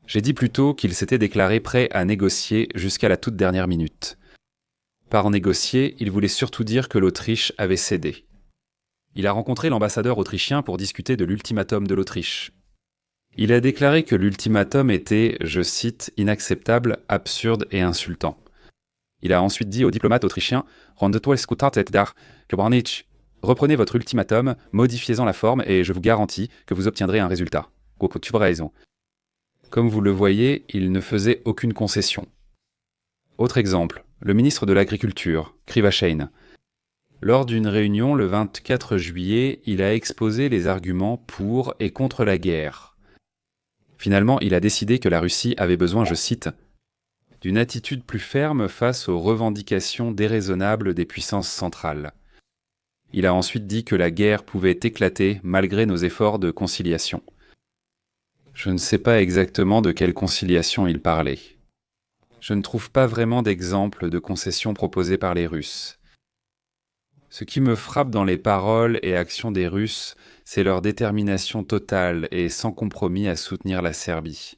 J'ai dit plus tôt qu'il s'était déclaré prêt à négocier jusqu'à la toute dernière minute. Par négocier, il voulait surtout dire que l'Autriche avait cédé. Il a rencontré l'ambassadeur autrichien pour discuter de l'ultimatum de l'Autriche. Il a déclaré que l'ultimatum était, je cite, « inacceptable, absurde et insultant ». Il a ensuite dit au diplomate autrichien « Reprenez votre ultimatum, modifiez-en la forme et je vous garantis que vous obtiendrez un résultat. » Comme vous le voyez, il ne faisait aucune concession. Autre exemple, le ministre de l'Agriculture, Krivachin. Lors d'une réunion le 24 juillet, il a exposé les arguments pour et contre la guerre. Finalement, il a décidé que la Russie avait besoin, je cite, « d'une attitude plus ferme face aux revendications déraisonnables des puissances centrales ». Il a ensuite dit que la guerre pouvait éclater malgré nos efforts de conciliation. Je ne sais pas exactement de quelle conciliation il parlait. Je ne trouve pas vraiment d'exemple de concessions proposées par les Russes. Ce qui me frappe dans les paroles et actions des Russes, c'est leur détermination totale et sans compromis à soutenir la Serbie.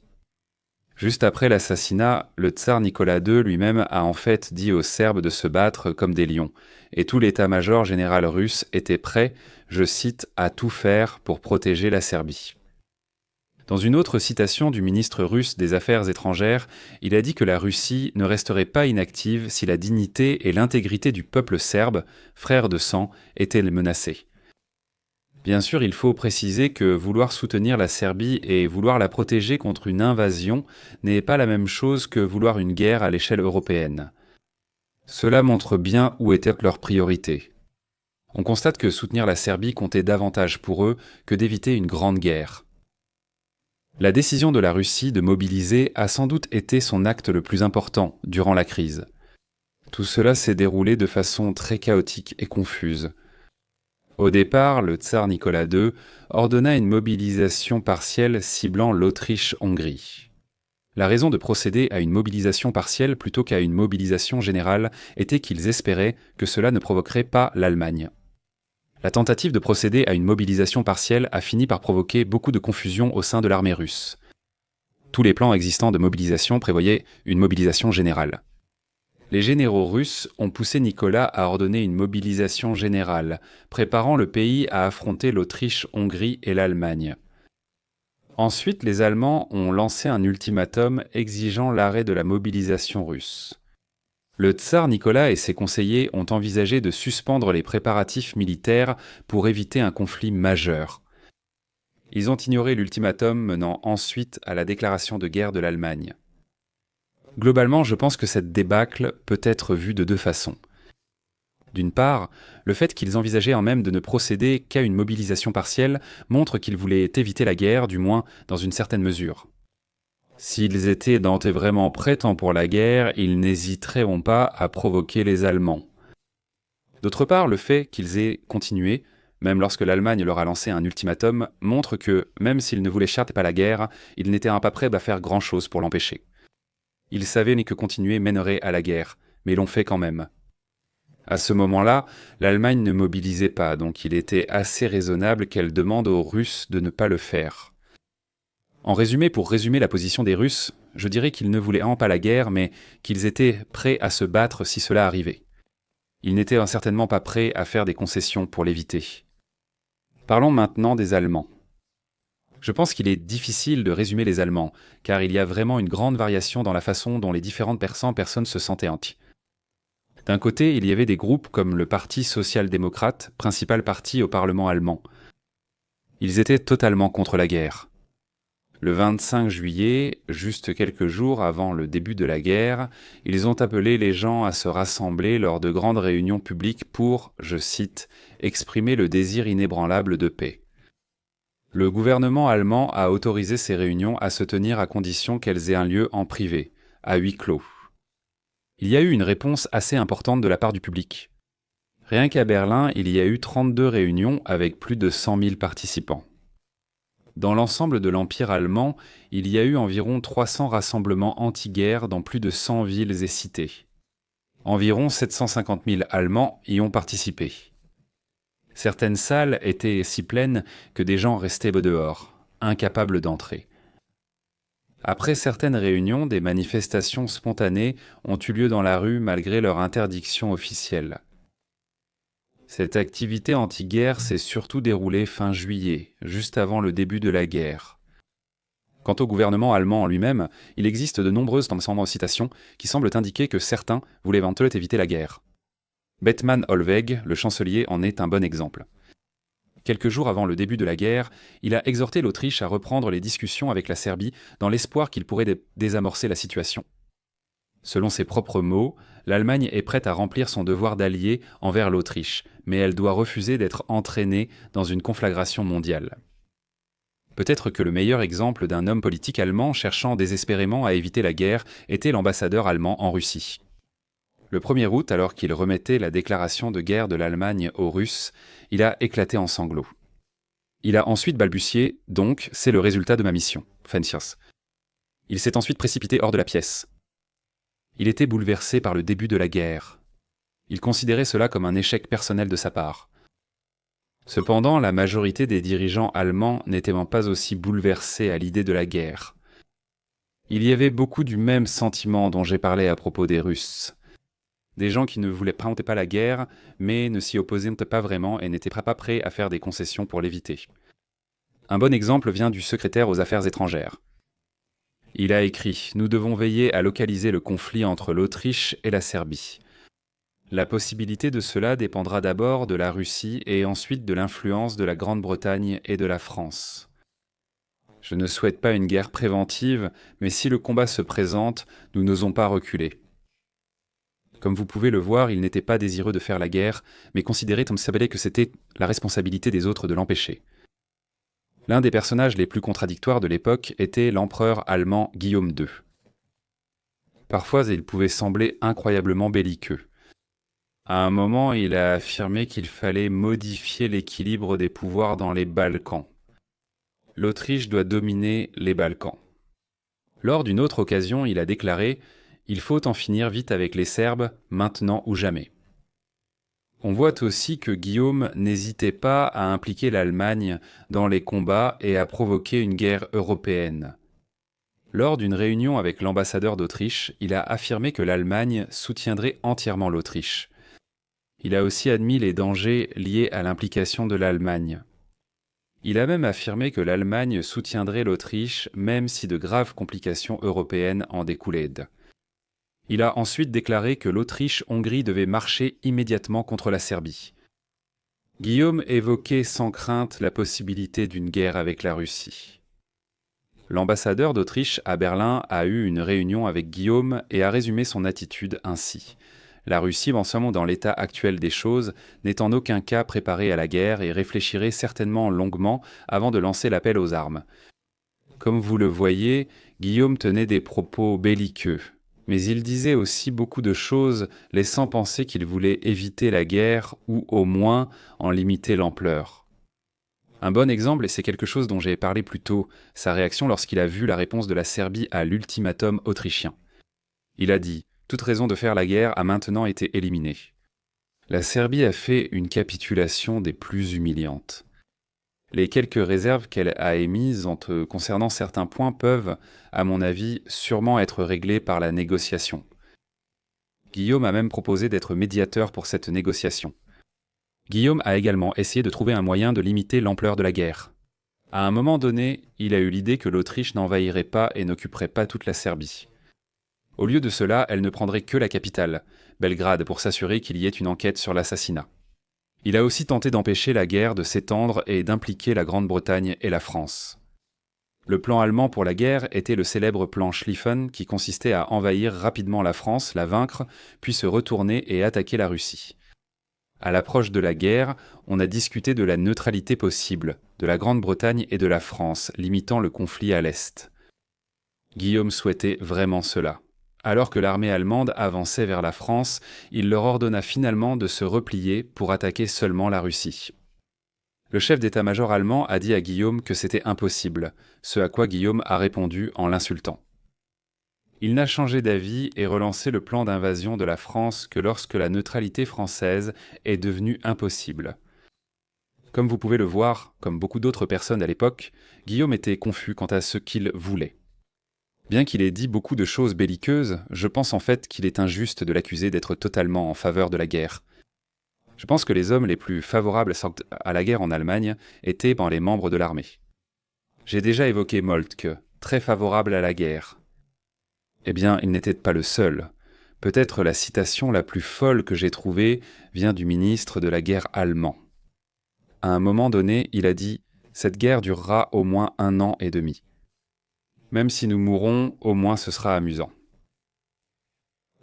Juste après l'assassinat, le tsar Nicolas II lui-même a en fait dit aux Serbes de se battre comme des lions, et tout l'état-major général russe était prêt, je cite, à tout faire pour protéger la Serbie. Dans une autre citation du ministre russe des Affaires étrangères, il a dit que la Russie ne resterait pas inactive si la dignité et l'intégrité du peuple serbe, frère de sang, étaient menacées. Bien sûr, il faut préciser que vouloir soutenir la Serbie et vouloir la protéger contre une invasion n'est pas la même chose que vouloir une guerre à l'échelle européenne. Cela montre bien où étaient leurs priorités. On constate que soutenir la Serbie comptait davantage pour eux que d'éviter une grande guerre. La décision de la Russie de mobiliser a sans doute été son acte le plus important durant la crise. Tout cela s'est déroulé de façon très chaotique et confuse. Au départ, le tsar Nicolas II ordonna une mobilisation partielle ciblant l'Autriche-Hongrie. La raison de procéder à une mobilisation partielle plutôt qu'à une mobilisation générale était qu'ils espéraient que cela ne provoquerait pas l'Allemagne. La tentative de procéder à une mobilisation partielle a fini par provoquer beaucoup de confusion au sein de l'armée russe. Tous les plans existants de mobilisation prévoyaient une mobilisation générale. Les généraux russes ont poussé Nicolas à ordonner une mobilisation générale, préparant le pays à affronter l'Autriche, Hongrie et l'Allemagne. Ensuite, les Allemands ont lancé un ultimatum exigeant l'arrêt de la mobilisation russe. Le tsar Nicolas et ses conseillers ont envisagé de suspendre les préparatifs militaires pour éviter un conflit majeur. Ils ont ignoré l'ultimatum menant ensuite à la déclaration de guerre de l'Allemagne. Globalement, je pense que cette débâcle peut être vue de deux façons. D'une part, le fait qu'ils envisageaient en même de ne procéder qu'à une mobilisation partielle montre qu'ils voulaient éviter la guerre, du moins dans une certaine mesure. S'ils étaient vraiment prêts pour la guerre, ils n'hésiteraient pas à provoquer les Allemands. D'autre part, le fait qu'ils aient continué, même lorsque l'Allemagne leur a lancé un ultimatum, montre que, même s'ils ne voulaient certes pas la guerre, ils n'étaient pas prêts à faire grand-chose pour l'empêcher. Ils savaient que continuer mènerait à la guerre, mais l'ont fait quand même. À ce moment-là, l'Allemagne ne mobilisait pas, donc il était assez raisonnable qu'elle demande aux Russes de ne pas le faire. En résumé, pour résumer la position des Russes, je dirais qu'ils ne voulaient pas la guerre, mais qu'ils étaient prêts à se battre si cela arrivait. Ils n'étaient certainement pas prêts à faire des concessions pour l'éviter. Parlons maintenant des Allemands. Je pense qu'il est difficile de résumer les Allemands, car il y a vraiment une grande variation dans la façon dont les différentes personnes se sentaient anti. D'un côté, il y avait des groupes comme le Parti social-démocrate, principal parti au Parlement allemand. Ils étaient totalement contre la guerre. Le 25 juillet, juste quelques jours avant le début de la guerre, ils ont appelé les gens à se rassembler lors de grandes réunions publiques pour, je cite, « exprimer le désir inébranlable de paix ». Le gouvernement allemand a autorisé ces réunions à se tenir à condition qu'elles aient un lieu en privé, à huis clos. Il y a eu une réponse assez importante de la part du public. Rien qu'à Berlin, il y a eu 32 réunions avec plus de 100 000 participants. Dans l'ensemble de l'Empire allemand, il y a eu environ 300 rassemblements anti-guerre dans plus de 100 villes et cités. Environ 750 000 Allemands y ont participé. Certaines salles étaient si pleines que des gens restaient dehors, incapables d'entrer. Après certaines réunions, des manifestations spontanées ont eu lieu dans la rue malgré leur interdiction officielle. Cette activité anti-guerre s'est surtout déroulée fin juillet, juste avant le début de la guerre. Quant au gouvernement allemand en lui-même, il existe de nombreuses citations qui semblent indiquer que certains voulaient éventuellement éviter la guerre. Bethmann Hollweg, le chancelier, en est un bon exemple. Quelques jours avant le début de la guerre, il a exhorté l'Autriche à reprendre les discussions avec la Serbie dans l'espoir qu'il pourrait désamorcer la situation. Selon ses propres mots, l'Allemagne est prête à remplir son devoir d'allié envers l'Autriche, mais elle doit refuser d'être entraînée dans une conflagration mondiale. Peut-être que le meilleur exemple d'un homme politique allemand cherchant désespérément à éviter la guerre était l'ambassadeur allemand en Russie. Le 1er août, alors qu'il remettait la déclaration de guerre de l'Allemagne aux Russes, il a éclaté en sanglots. Il a ensuite balbutié « Donc, c'est le résultat de ma mission ». Il s'est ensuite précipité hors de la pièce. Il était bouleversé par le début de la guerre. Il considérait cela comme un échec personnel de sa part. Cependant, la majorité des dirigeants allemands n'étaient pas aussi bouleversés à l'idée de la guerre. Il y avait beaucoup du même sentiment dont j'ai parlé à propos des Russes. Des gens qui ne voulaient pas la guerre, mais ne s'y opposaient pas vraiment et n'étaient pas prêts à faire des concessions pour l'éviter. Un bon exemple vient du secrétaire aux Affaires étrangères. Il a écrit « Nous devons veiller à localiser le conflit entre l'Autriche et la Serbie. La possibilité de cela dépendra d'abord de la Russie et ensuite de l'influence de la Grande-Bretagne et de la France. Je ne souhaite pas une guerre préventive, mais si le combat se présente, nous n'osons pas reculer. » Comme vous pouvez le voir, il n'était pas désireux de faire la guerre, mais considérait que c'était la responsabilité des autres de l'empêcher. L'un des personnages les plus contradictoires de l'époque était l'empereur allemand Guillaume II. Parfois, il pouvait sembler incroyablement belliqueux. À un moment, il a affirmé qu'il fallait modifier l'équilibre des pouvoirs dans les Balkans. L'Autriche doit dominer les Balkans. Lors d'une autre occasion, il a déclaré « Il faut en finir vite avec les Serbes, maintenant ou jamais ». On voit aussi que Guillaume n'hésitait pas à impliquer l'Allemagne dans les combats et à provoquer une guerre européenne. Lors d'une réunion avec l'ambassadeur d'Autriche, il a affirmé que l'Allemagne soutiendrait entièrement l'Autriche. Il a aussi admis les dangers liés à l'implication de l'Allemagne. Il a même affirmé que l'Allemagne soutiendrait l'Autriche même si de graves complications européennes en découlaient. Il a ensuite déclaré que l'Autriche-Hongrie devait marcher immédiatement contre la Serbie. Guillaume évoquait sans crainte la possibilité d'une guerre avec la Russie. L'ambassadeur d'Autriche à Berlin a eu une réunion avec Guillaume et a résumé son attitude ainsi. La Russie, dans l'état actuel des choses, n'est en aucun cas préparée à la guerre et réfléchirait certainement longuement avant de lancer l'appel aux armes. Comme vous le voyez, Guillaume tenait des propos belliqueux. Mais il disait aussi beaucoup de choses laissant penser qu'il voulait éviter la guerre ou au moins en limiter l'ampleur. Un bon exemple, et c'est quelque chose dont j'ai parlé plus tôt, sa réaction lorsqu'il a vu la réponse de la Serbie à l'ultimatum autrichien. Il a dit « Toute raison de faire la guerre a maintenant été éliminée ». La Serbie a fait une capitulation des plus humiliantes. Les quelques réserves qu'elle a émises concernant certains points peuvent, à mon avis, sûrement être réglées par la négociation. Guillaume a même proposé d'être médiateur pour cette négociation. Guillaume a également essayé de trouver un moyen de limiter l'ampleur de la guerre. À un moment donné, il a eu l'idée que l'Autriche n'envahirait pas et n'occuperait pas toute la Serbie. Au lieu de cela, elle ne prendrait que la capitale, Belgrade, pour s'assurer qu'il y ait une enquête sur l'assassinat. Il a aussi tenté d'empêcher la guerre de s'étendre et d'impliquer la Grande-Bretagne et la France. Le plan allemand pour la guerre était le célèbre plan Schlieffen qui consistait à envahir rapidement la France, la vaincre, puis se retourner et attaquer la Russie. À l'approche de la guerre, on a discuté de la neutralité possible, de la Grande-Bretagne et de la France, limitant le conflit à l'Est. Guillaume souhaitait vraiment cela. Alors que l'armée allemande avançait vers la France, il leur ordonna finalement de se replier pour attaquer seulement la Russie. Le chef d'état-major allemand a dit à Guillaume que c'était impossible, ce à quoi Guillaume a répondu en l'insultant. Il n'a changé d'avis et relancé le plan d'invasion de la France que lorsque la neutralité française est devenue impossible. Comme vous pouvez le voir, comme beaucoup d'autres personnes à l'époque, Guillaume était confus quant à ce qu'il voulait. Bien qu'il ait dit beaucoup de choses belliqueuses, je pense en fait qu'il est injuste de l'accuser d'être totalement en faveur de la guerre. Je pense que les hommes les plus favorables à la guerre en Allemagne étaient les membres de l'armée. J'ai déjà évoqué Moltke, très favorable à la guerre. Eh bien, il n'était pas le seul. Peut-être la citation la plus folle que j'ai trouvée vient du ministre de la guerre allemand. À un moment donné, il a dit « Cette guerre durera au moins 1 an et demi. Même si nous mourrons, au moins ce sera amusant. »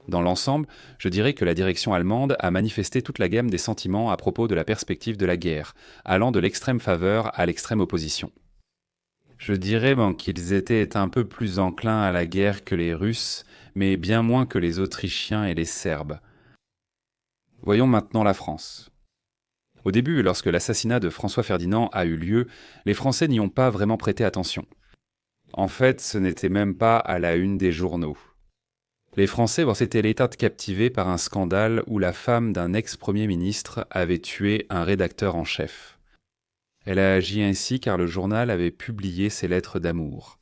Dans l'ensemble, je dirais que la direction allemande a manifesté toute la gamme des sentiments à propos de la perspective de la guerre, allant de l'extrême faveur à l'extrême opposition. Je dirais qu'ils étaient un peu plus enclins à la guerre que les Russes, mais bien moins que les Autrichiens et les Serbes. Voyons maintenant la France. Au début, lorsque l'assassinat de François Ferdinand a eu lieu, les Français n'y ont pas vraiment prêté attention. En fait, ce n'était même pas à la une des journaux. Les Français s'étaient l'état captivés par un scandale où la femme d'un ex-premier ministre avait tué un rédacteur en chef. Elle a agi ainsi car le journal avait publié ses lettres d'amour.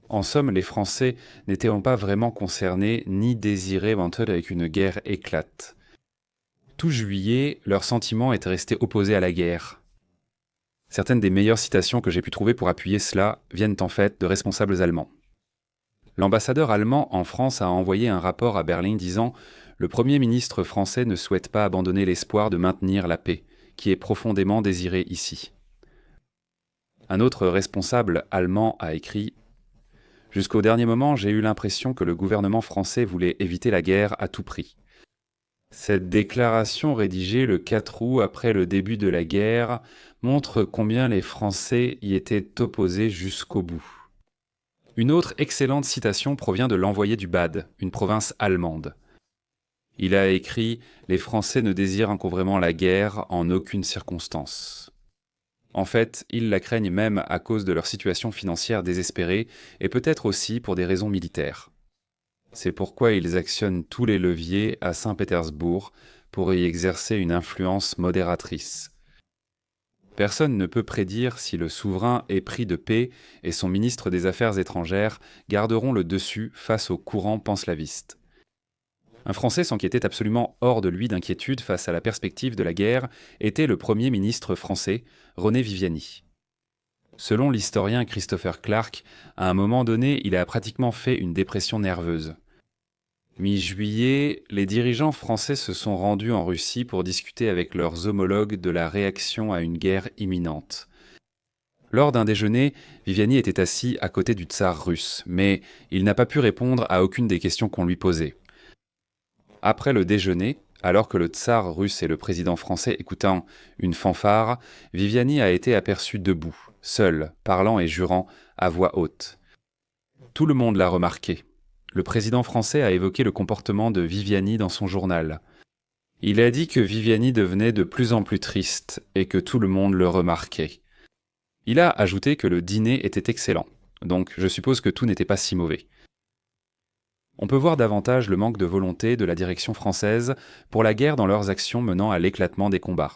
En somme, les Français n'étaient pas vraiment concernés ni désiraient qu'une guerre éclate. Tout juillet, leurs sentiments étaient restés opposés à la guerre. Certaines des meilleures citations que j'ai pu trouver pour appuyer cela viennent en fait de responsables allemands. L'ambassadeur allemand en France a envoyé un rapport à Berlin disant « Le Premier ministre français ne souhaite pas abandonner l'espoir de maintenir la paix, qui est profondément désirée ici. » Un autre responsable allemand a écrit « Jusqu'au dernier moment, j'ai eu l'impression que le gouvernement français voulait éviter la guerre à tout prix. » Cette déclaration rédigée le 4 août après le début de la guerre montre combien les Français y étaient opposés jusqu'au bout. Une autre excellente citation provient de l'envoyé du Bade, une province allemande. Il a écrit « Les Français ne désirent vraiment la guerre en aucune circonstance. » En fait, ils la craignent même à cause de leur situation financière désespérée et peut-être aussi pour des raisons militaires. C'est pourquoi ils actionnent tous les leviers à Saint-Pétersbourg pour y exercer une influence modératrice. Personne ne peut prédire si le souverain épris de paix et son ministre des Affaires étrangères garderont le dessus face au courant panslaviste. Un Français sans qui était absolument hors de lui d'inquiétude face à la perspective de la guerre était le Premier ministre français, René Viviani. Selon l'historien Christopher Clark, à un moment donné, il a pratiquement fait une dépression nerveuse. Mi-juillet, les dirigeants français se sont rendus en Russie pour discuter avec leurs homologues de la réaction à une guerre imminente. Lors d'un déjeuner, Viviani était assis à côté du tsar russe, mais il n'a pas pu répondre à aucune des questions qu'on lui posait. Après le déjeuner, alors que le tsar russe et le président français écoutant une fanfare, Viviani a été aperçu debout, seul, parlant et jurant à voix haute. Tout le monde l'a remarqué. Le président français a évoqué le comportement de Viviani dans son journal. Il a dit que Viviani devenait de plus en plus triste et que tout le monde le remarquait. Il a ajouté que le dîner était excellent, donc je suppose que tout n'était pas si mauvais. On peut voir davantage le manque de volonté de la direction française pour la guerre dans leurs actions menant à l'éclatement des combats.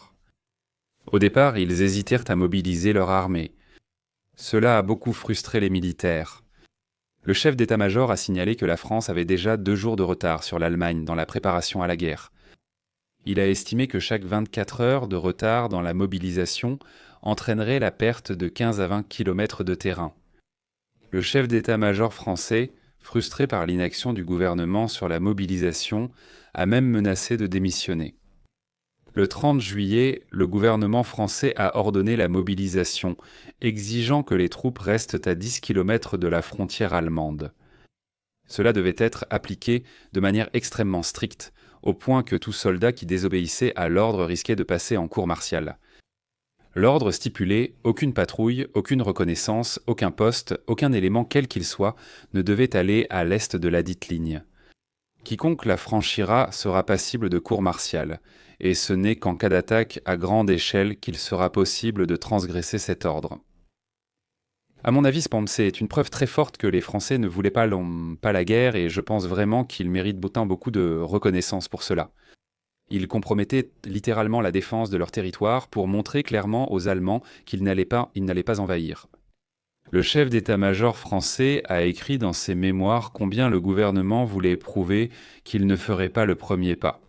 Au départ, ils hésitèrent à mobiliser leur armée. Cela a beaucoup frustré les militaires. Le chef d'état-major a signalé que la France avait déjà 2 jours de retard sur l'Allemagne dans la préparation à la guerre. Il a estimé que chaque 24 heures de retard dans la mobilisation entraînerait la perte de 15 à 20 kilomètres de terrain. Le chef d'état-major français, frustré par l'inaction du gouvernement sur la mobilisation, a même menacé de démissionner. Le 30 juillet, le gouvernement français a ordonné la mobilisation, exigeant que les troupes restent à 10 kilomètres de la frontière allemande. Cela devait être appliqué de manière extrêmement stricte, au point que tout soldat qui désobéissait à l'ordre risquait de passer en cour martiale. L'ordre stipulait aucune patrouille, aucune reconnaissance, aucun poste, aucun élément quel qu'il soit ne devait aller à l'est de la dite ligne. Quiconque la franchira sera passible de cour martiale, et ce n'est qu'en cas d'attaque à grande échelle qu'il sera possible de transgresser cet ordre. À mon avis, Spamsé est une preuve très forte que les Français ne voulaient pas la guerre, et je pense vraiment qu'ils méritent beaucoup de reconnaissance pour cela. Ils compromettaient littéralement la défense de leur territoire pour montrer clairement aux Allemands qu'ils n'allaient pas envahir. Le chef d'état-major français a écrit dans ses mémoires combien le gouvernement voulait prouver qu'il ne ferait pas le premier pas.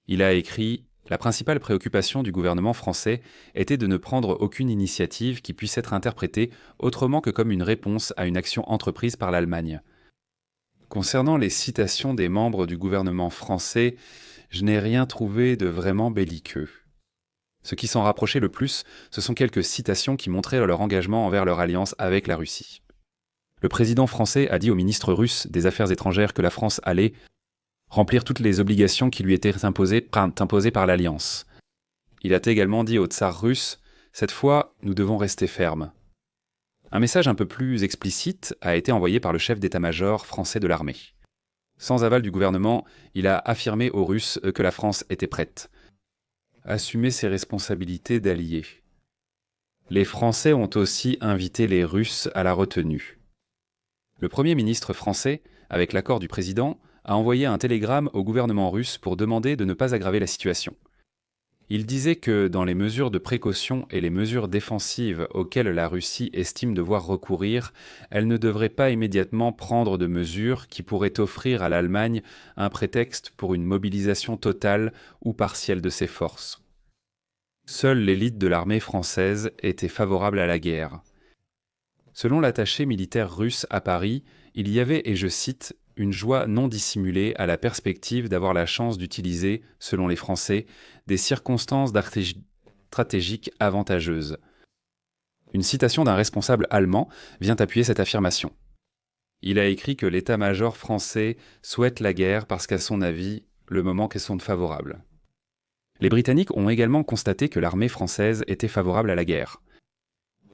Il a écrit « La principale préoccupation du gouvernement français était de ne prendre aucune initiative qui puisse être interprétée autrement que comme une réponse à une action entreprise par l'Allemagne. » Concernant les citations des membres du gouvernement français, je n'ai rien trouvé de vraiment belliqueux. Ce qui s'en rapprochait le plus, ce sont quelques citations qui montraient leur engagement envers leur alliance avec la Russie. Le président français a dit au ministre russe des Affaires étrangères que la France allait remplir toutes les obligations qui lui étaient imposées par l'Alliance. Il a également dit au tsar russe « Cette fois, nous devons rester fermes ». Un message un peu plus explicite a été envoyé par le chef d'état-major français de l'armée. Sans aval du gouvernement, il a affirmé aux Russes que la France était prête. Assumer ses responsabilités d'alliés. Les Français ont aussi invité les Russes à la retenue. Le Premier ministre français, avec l'accord du président, a envoyé un télégramme au gouvernement russe pour demander de ne pas aggraver la situation. Il disait que dans les mesures de précaution et les mesures défensives auxquelles la Russie estime devoir recourir, elle ne devrait pas immédiatement prendre de mesures qui pourraient offrir à l'Allemagne un prétexte pour une mobilisation totale ou partielle de ses forces. Seule l'élite de l'armée française était favorable à la guerre. Selon l'attaché militaire russe à Paris, il y avait, et je cite, une joie non dissimulée à la perspective d'avoir la chance d'utiliser, selon les Français, des circonstances stratégiques avantageuses. Une citation d'un responsable allemand vient appuyer cette affirmation. Il a écrit que l'état-major français souhaite la guerre parce qu'à son avis, le moment qu'elle sonde favorable. Les Britanniques ont également constaté que l'armée française était favorable à la guerre.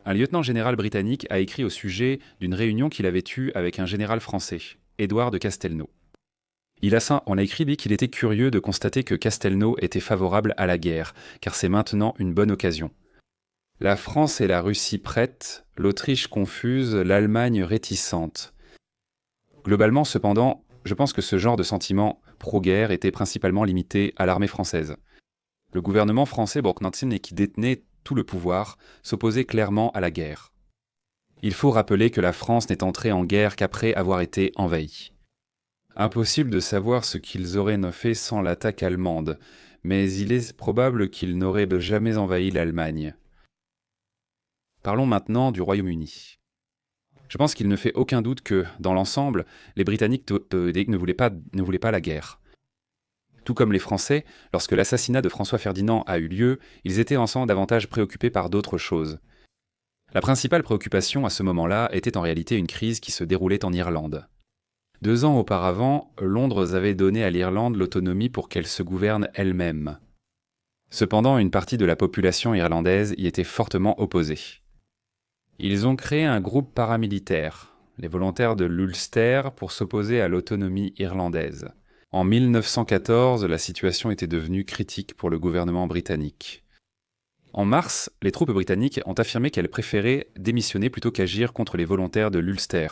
Un lieutenant-général britannique a écrit au sujet d'une réunion qu'il avait eue avec un général français, Édouard de Castelnau. On a écrit lui qu'il était curieux de constater que Castelnau était favorable à la guerre, car c'est maintenant une bonne occasion. La France et la Russie prêtes, l'Autriche confuse, l'Allemagne réticente. Globalement, cependant, je pense que ce genre de sentiment pro-guerre était principalement limité à l'armée française. Le gouvernement français, qui détenait tout le pouvoir, s'opposait clairement à la guerre. Il faut rappeler que la France n'est entrée en guerre qu'après avoir été envahie. Impossible de savoir ce qu'ils auraient fait sans l'attaque allemande, mais il est probable qu'ils n'auraient jamais envahi l'Allemagne. Parlons maintenant du Royaume-Uni. Je pense qu'il ne fait aucun doute que, dans l'ensemble, les Britanniques ne voulaient pas la guerre. Tout comme les Français, lorsque l'assassinat de François Ferdinand a eu lieu, ils étaient ensemble davantage préoccupés par d'autres choses. La principale préoccupation à ce moment-là était en réalité une crise qui se déroulait en Irlande. 2 ans auparavant, Londres avait donné à l'Irlande l'autonomie pour qu'elle se gouverne elle-même. Cependant, une partie de la population irlandaise y était fortement opposée. Ils ont créé un groupe paramilitaire, les volontaires de l'Ulster, pour s'opposer à l'autonomie irlandaise. En 1914, la situation était devenue critique pour le gouvernement britannique. En mars, les troupes britanniques ont affirmé qu'elles préféraient démissionner plutôt qu'agir contre les volontaires de l'Ulster.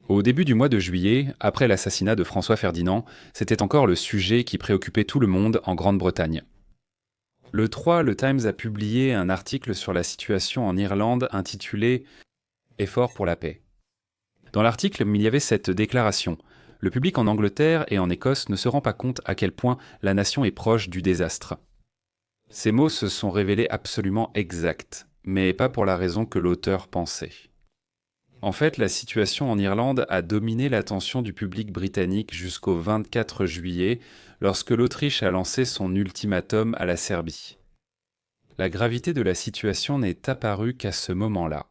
Au début du mois de juillet, après l'assassinat de François Ferdinand, c'était encore le sujet qui préoccupait tout le monde en Grande-Bretagne. Le 3, le Times a publié un article sur la situation en Irlande intitulé Effort pour la paix. Dans l'article, il y avait cette déclaration. Le public en Angleterre et en Écosse ne se rend pas compte à quel point la nation est proche du désastre. Ces mots se sont révélés absolument exacts, mais pas pour la raison que l'auteur pensait. En fait, la situation en Irlande a dominé l'attention du public britannique jusqu'au 24 juillet, lorsque l'Autriche a lancé son ultimatum à la Serbie. La gravité de la situation n'est apparue qu'à ce moment-là.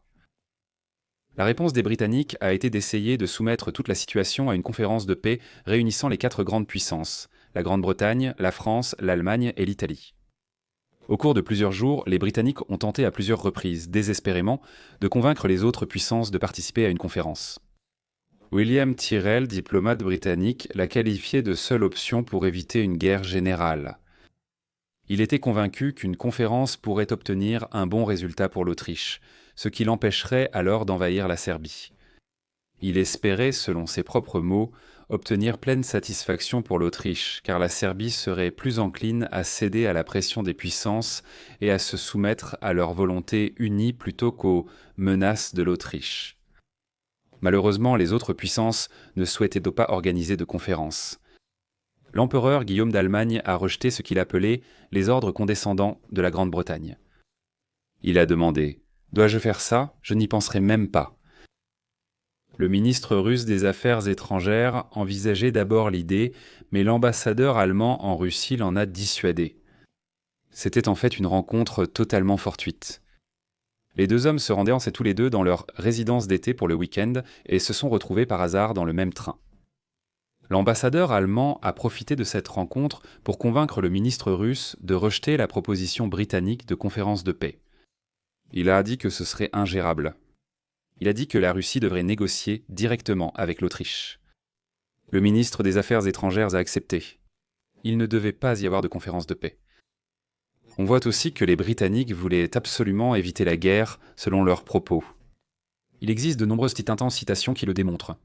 La réponse des Britanniques a été d'essayer de soumettre toute la situation à une conférence de paix réunissant les 4 grandes puissances, la Grande-Bretagne, la France, l'Allemagne et l'Italie. Au cours de plusieurs jours, les Britanniques ont tenté à plusieurs reprises, désespérément, de convaincre les autres puissances de participer à une conférence. William Tyrrell, diplomate britannique, l'a qualifiée de seule option pour éviter une guerre générale. Il était convaincu qu'une conférence pourrait obtenir un bon résultat pour l'Autriche, ce qui l'empêcherait alors d'envahir la Serbie. Il espérait, selon ses propres mots, obtenir pleine satisfaction pour l'Autriche, car la Serbie serait plus encline à céder à la pression des puissances et à se soumettre à leur volonté unie plutôt qu'aux menaces de l'Autriche. Malheureusement, les autres puissances ne souhaitaient pas organiser de conférence. L'empereur Guillaume d'Allemagne a rejeté ce qu'il appelait les ordres condescendants de la Grande-Bretagne. Il a demandé « Dois-je faire ça ? Je n'y penserai même pas ». Le ministre russe des Affaires étrangères envisageait d'abord l'idée, mais l'ambassadeur allemand en Russie l'en a dissuadé. C'était en fait une rencontre totalement fortuite. Les deux hommes se rendaient en tous les deux dans leur résidence d'été pour le week-end et se sont retrouvés par hasard dans le même train. L'ambassadeur allemand a profité de cette rencontre pour convaincre le ministre russe de rejeter la proposition britannique de conférence de paix. Il a dit que ce serait ingérable. Il a dit que la Russie devrait négocier directement avec l'Autriche. Le ministre des Affaires étrangères a accepté. Il ne devait pas y avoir de conférence de paix. On voit aussi que les Britanniques voulaient absolument éviter la guerre, selon leurs propos. Il existe de nombreuses citations qui le démontrent.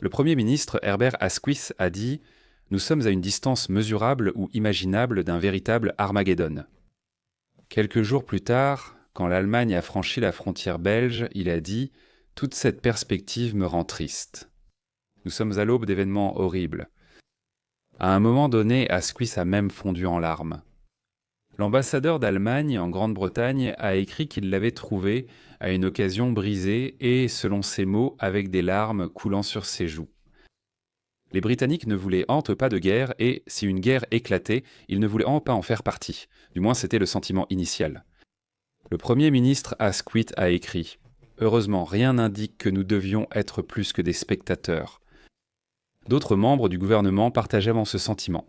Le Premier ministre Herbert Asquith a dit « Nous sommes à une distance mesurable ou imaginable d'un véritable Armageddon ». Quelques jours plus tard, quand l'Allemagne a franchi la frontière belge, il a dit « Toute cette perspective me rend triste. Nous sommes à l'aube d'événements horribles. » À un moment donné, Asquith a même fondu en larmes. L'ambassadeur d'Allemagne en Grande-Bretagne a écrit qu'il l'avait trouvé à une occasion brisée et, selon ses mots, avec des larmes coulant sur ses joues. Les Britanniques ne voulaient pas de guerre et, si une guerre éclatait, ils ne voulaient pas en faire partie. Du moins, c'était le sentiment initial. Le Premier ministre Asquith a écrit « Heureusement, rien n'indique que nous devions être plus que des spectateurs. » D'autres membres du gouvernement partageaient ce sentiment.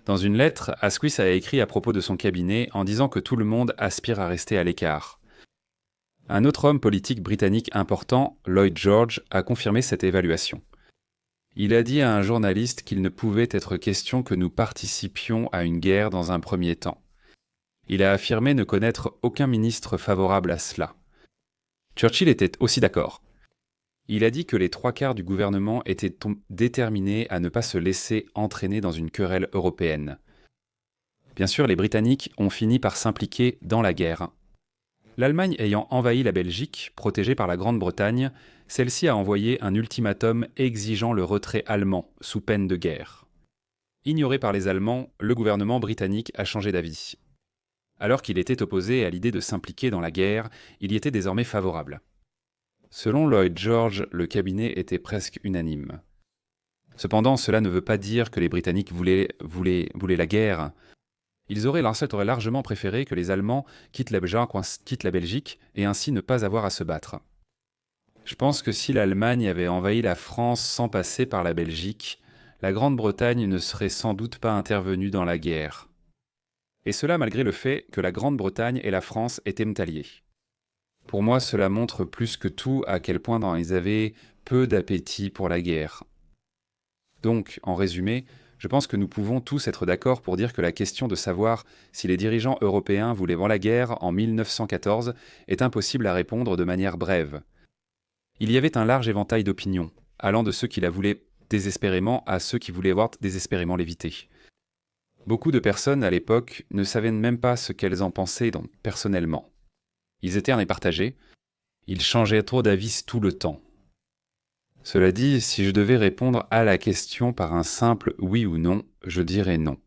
Dans une lettre, Asquith a écrit à propos de son cabinet en disant que tout le monde aspire à rester à l'écart. Un autre homme politique britannique important, Lloyd George, a confirmé cette évaluation. Il a dit à un journaliste qu'il ne pouvait être question que nous participions à une guerre dans un premier temps. Il a affirmé ne connaître aucun ministre favorable à cela. Churchill était aussi d'accord. Il a dit que les 3/4 du gouvernement étaient déterminés à ne pas se laisser entraîner dans une querelle européenne. Bien sûr, les Britanniques ont fini par s'impliquer dans la guerre. L'Allemagne ayant envahi la Belgique, protégée par la Grande-Bretagne, celle-ci a envoyé un ultimatum exigeant le retrait allemand, sous peine de guerre. Ignoré par les Allemands, le gouvernement britannique a changé d'avis. Alors qu'il était opposé à l'idée de s'impliquer dans la guerre, il y était désormais favorable. Selon Lloyd George, le cabinet était presque unanime. Cependant, cela ne veut pas dire que les Britanniques voulaient la guerre. Ils auraient largement préféré que les Allemands quittent la Belgique et ainsi ne pas avoir à se battre. Je pense que si l'Allemagne avait envahi la France sans passer par la Belgique, la Grande-Bretagne ne serait sans doute pas intervenue dans la guerre. Et cela malgré le fait que la Grande-Bretagne et la France étaient alliées. Pour moi, cela montre plus que tout à quel point ils avaient peu d'appétit pour la guerre. Donc, en résumé, je pense que nous pouvons tous être d'accord pour dire que la question de savoir si les dirigeants européens voulaient voir la guerre en 1914 est impossible à répondre de manière brève. Il y avait un large éventail d'opinions, allant de ceux qui la voulaient désespérément à ceux qui voulaient voir désespérément l'éviter. Beaucoup de personnes à l'époque ne savaient même pas ce qu'elles en pensaient personnellement. Ils étaient et partagés, ils changeaient trop d'avis tout le temps. Cela dit, si je devais répondre à la question par un simple oui ou non, je dirais non.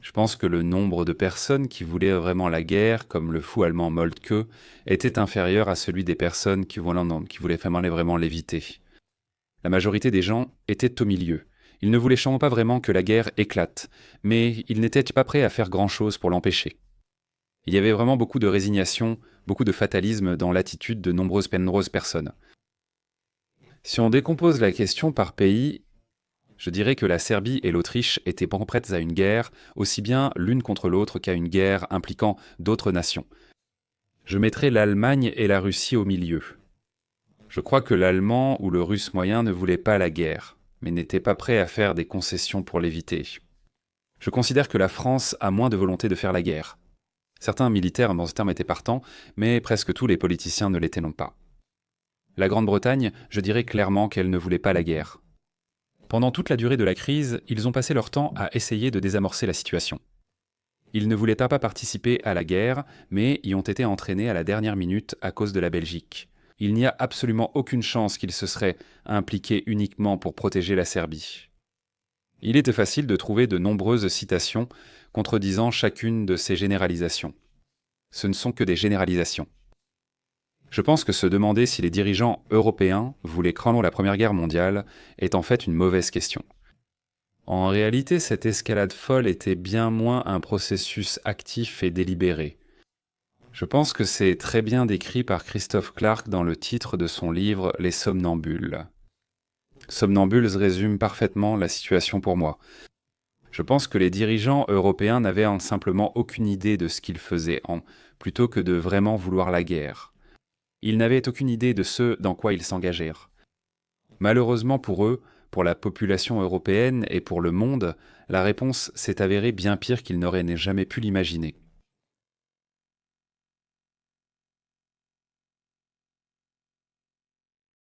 Je pense que le nombre de personnes qui voulaient vraiment la guerre, comme le fou allemand Moltke, était inférieur à celui des personnes qui voulaient vraiment l'éviter. La majorité des gens étaient au milieu. Ils ne voulaient sûrement pas vraiment que la guerre éclate, mais ils n'étaient pas prêts à faire grand-chose pour l'empêcher. Il y avait vraiment beaucoup de résignation, beaucoup de fatalisme dans l'attitude de nombreuses personnes. Si on décompose la question par pays, je dirais que la Serbie et l'Autriche étaient pas prêtes à une guerre, aussi bien l'une contre l'autre qu'à une guerre impliquant d'autres nations. Je mettrais l'Allemagne et la Russie au milieu. Je crois que l'Allemand ou le Russe moyen ne voulait pas la guerre, mais n'était pas prêt à faire des concessions pour l'éviter. Je considère que la France a moins de volonté de faire la guerre. Certains militaires dans ce terme étaient partants, mais presque tous les politiciens ne l'étaient non pas. La Grande-Bretagne, je dirais clairement qu'elle ne voulait pas la guerre. Pendant toute la durée de la crise, ils ont passé leur temps à essayer de désamorcer la situation. Ils ne voulaient pas participer à la guerre, mais y ont été entraînés à la dernière minute à cause de la Belgique. Il n'y a absolument aucune chance qu'ils se seraient impliqués uniquement pour protéger la Serbie. Il était facile de trouver de nombreuses citations contredisant chacune de ces généralisations. Ce ne sont que des généralisations. Je pense que se demander si les dirigeants européens voulaient craindre la Première Guerre mondiale est en fait une mauvaise question. En réalité, cette escalade folle était bien moins un processus actif et délibéré. Je pense que c'est très bien décrit par Christophe Clark dans le titre de son livre « Les somnambules ». Somnambules résume parfaitement la situation pour moi. Je pense que les dirigeants européens n'avaient simplement aucune idée de ce qu'ils faisaient, plutôt que de vraiment vouloir la guerre. Ils n'avaient aucune idée de ce dans quoi ils s'engagèrent. Malheureusement pour eux, pour la population européenne et pour le monde, la réponse s'est avérée bien pire qu'ils n'auraient jamais pu l'imaginer.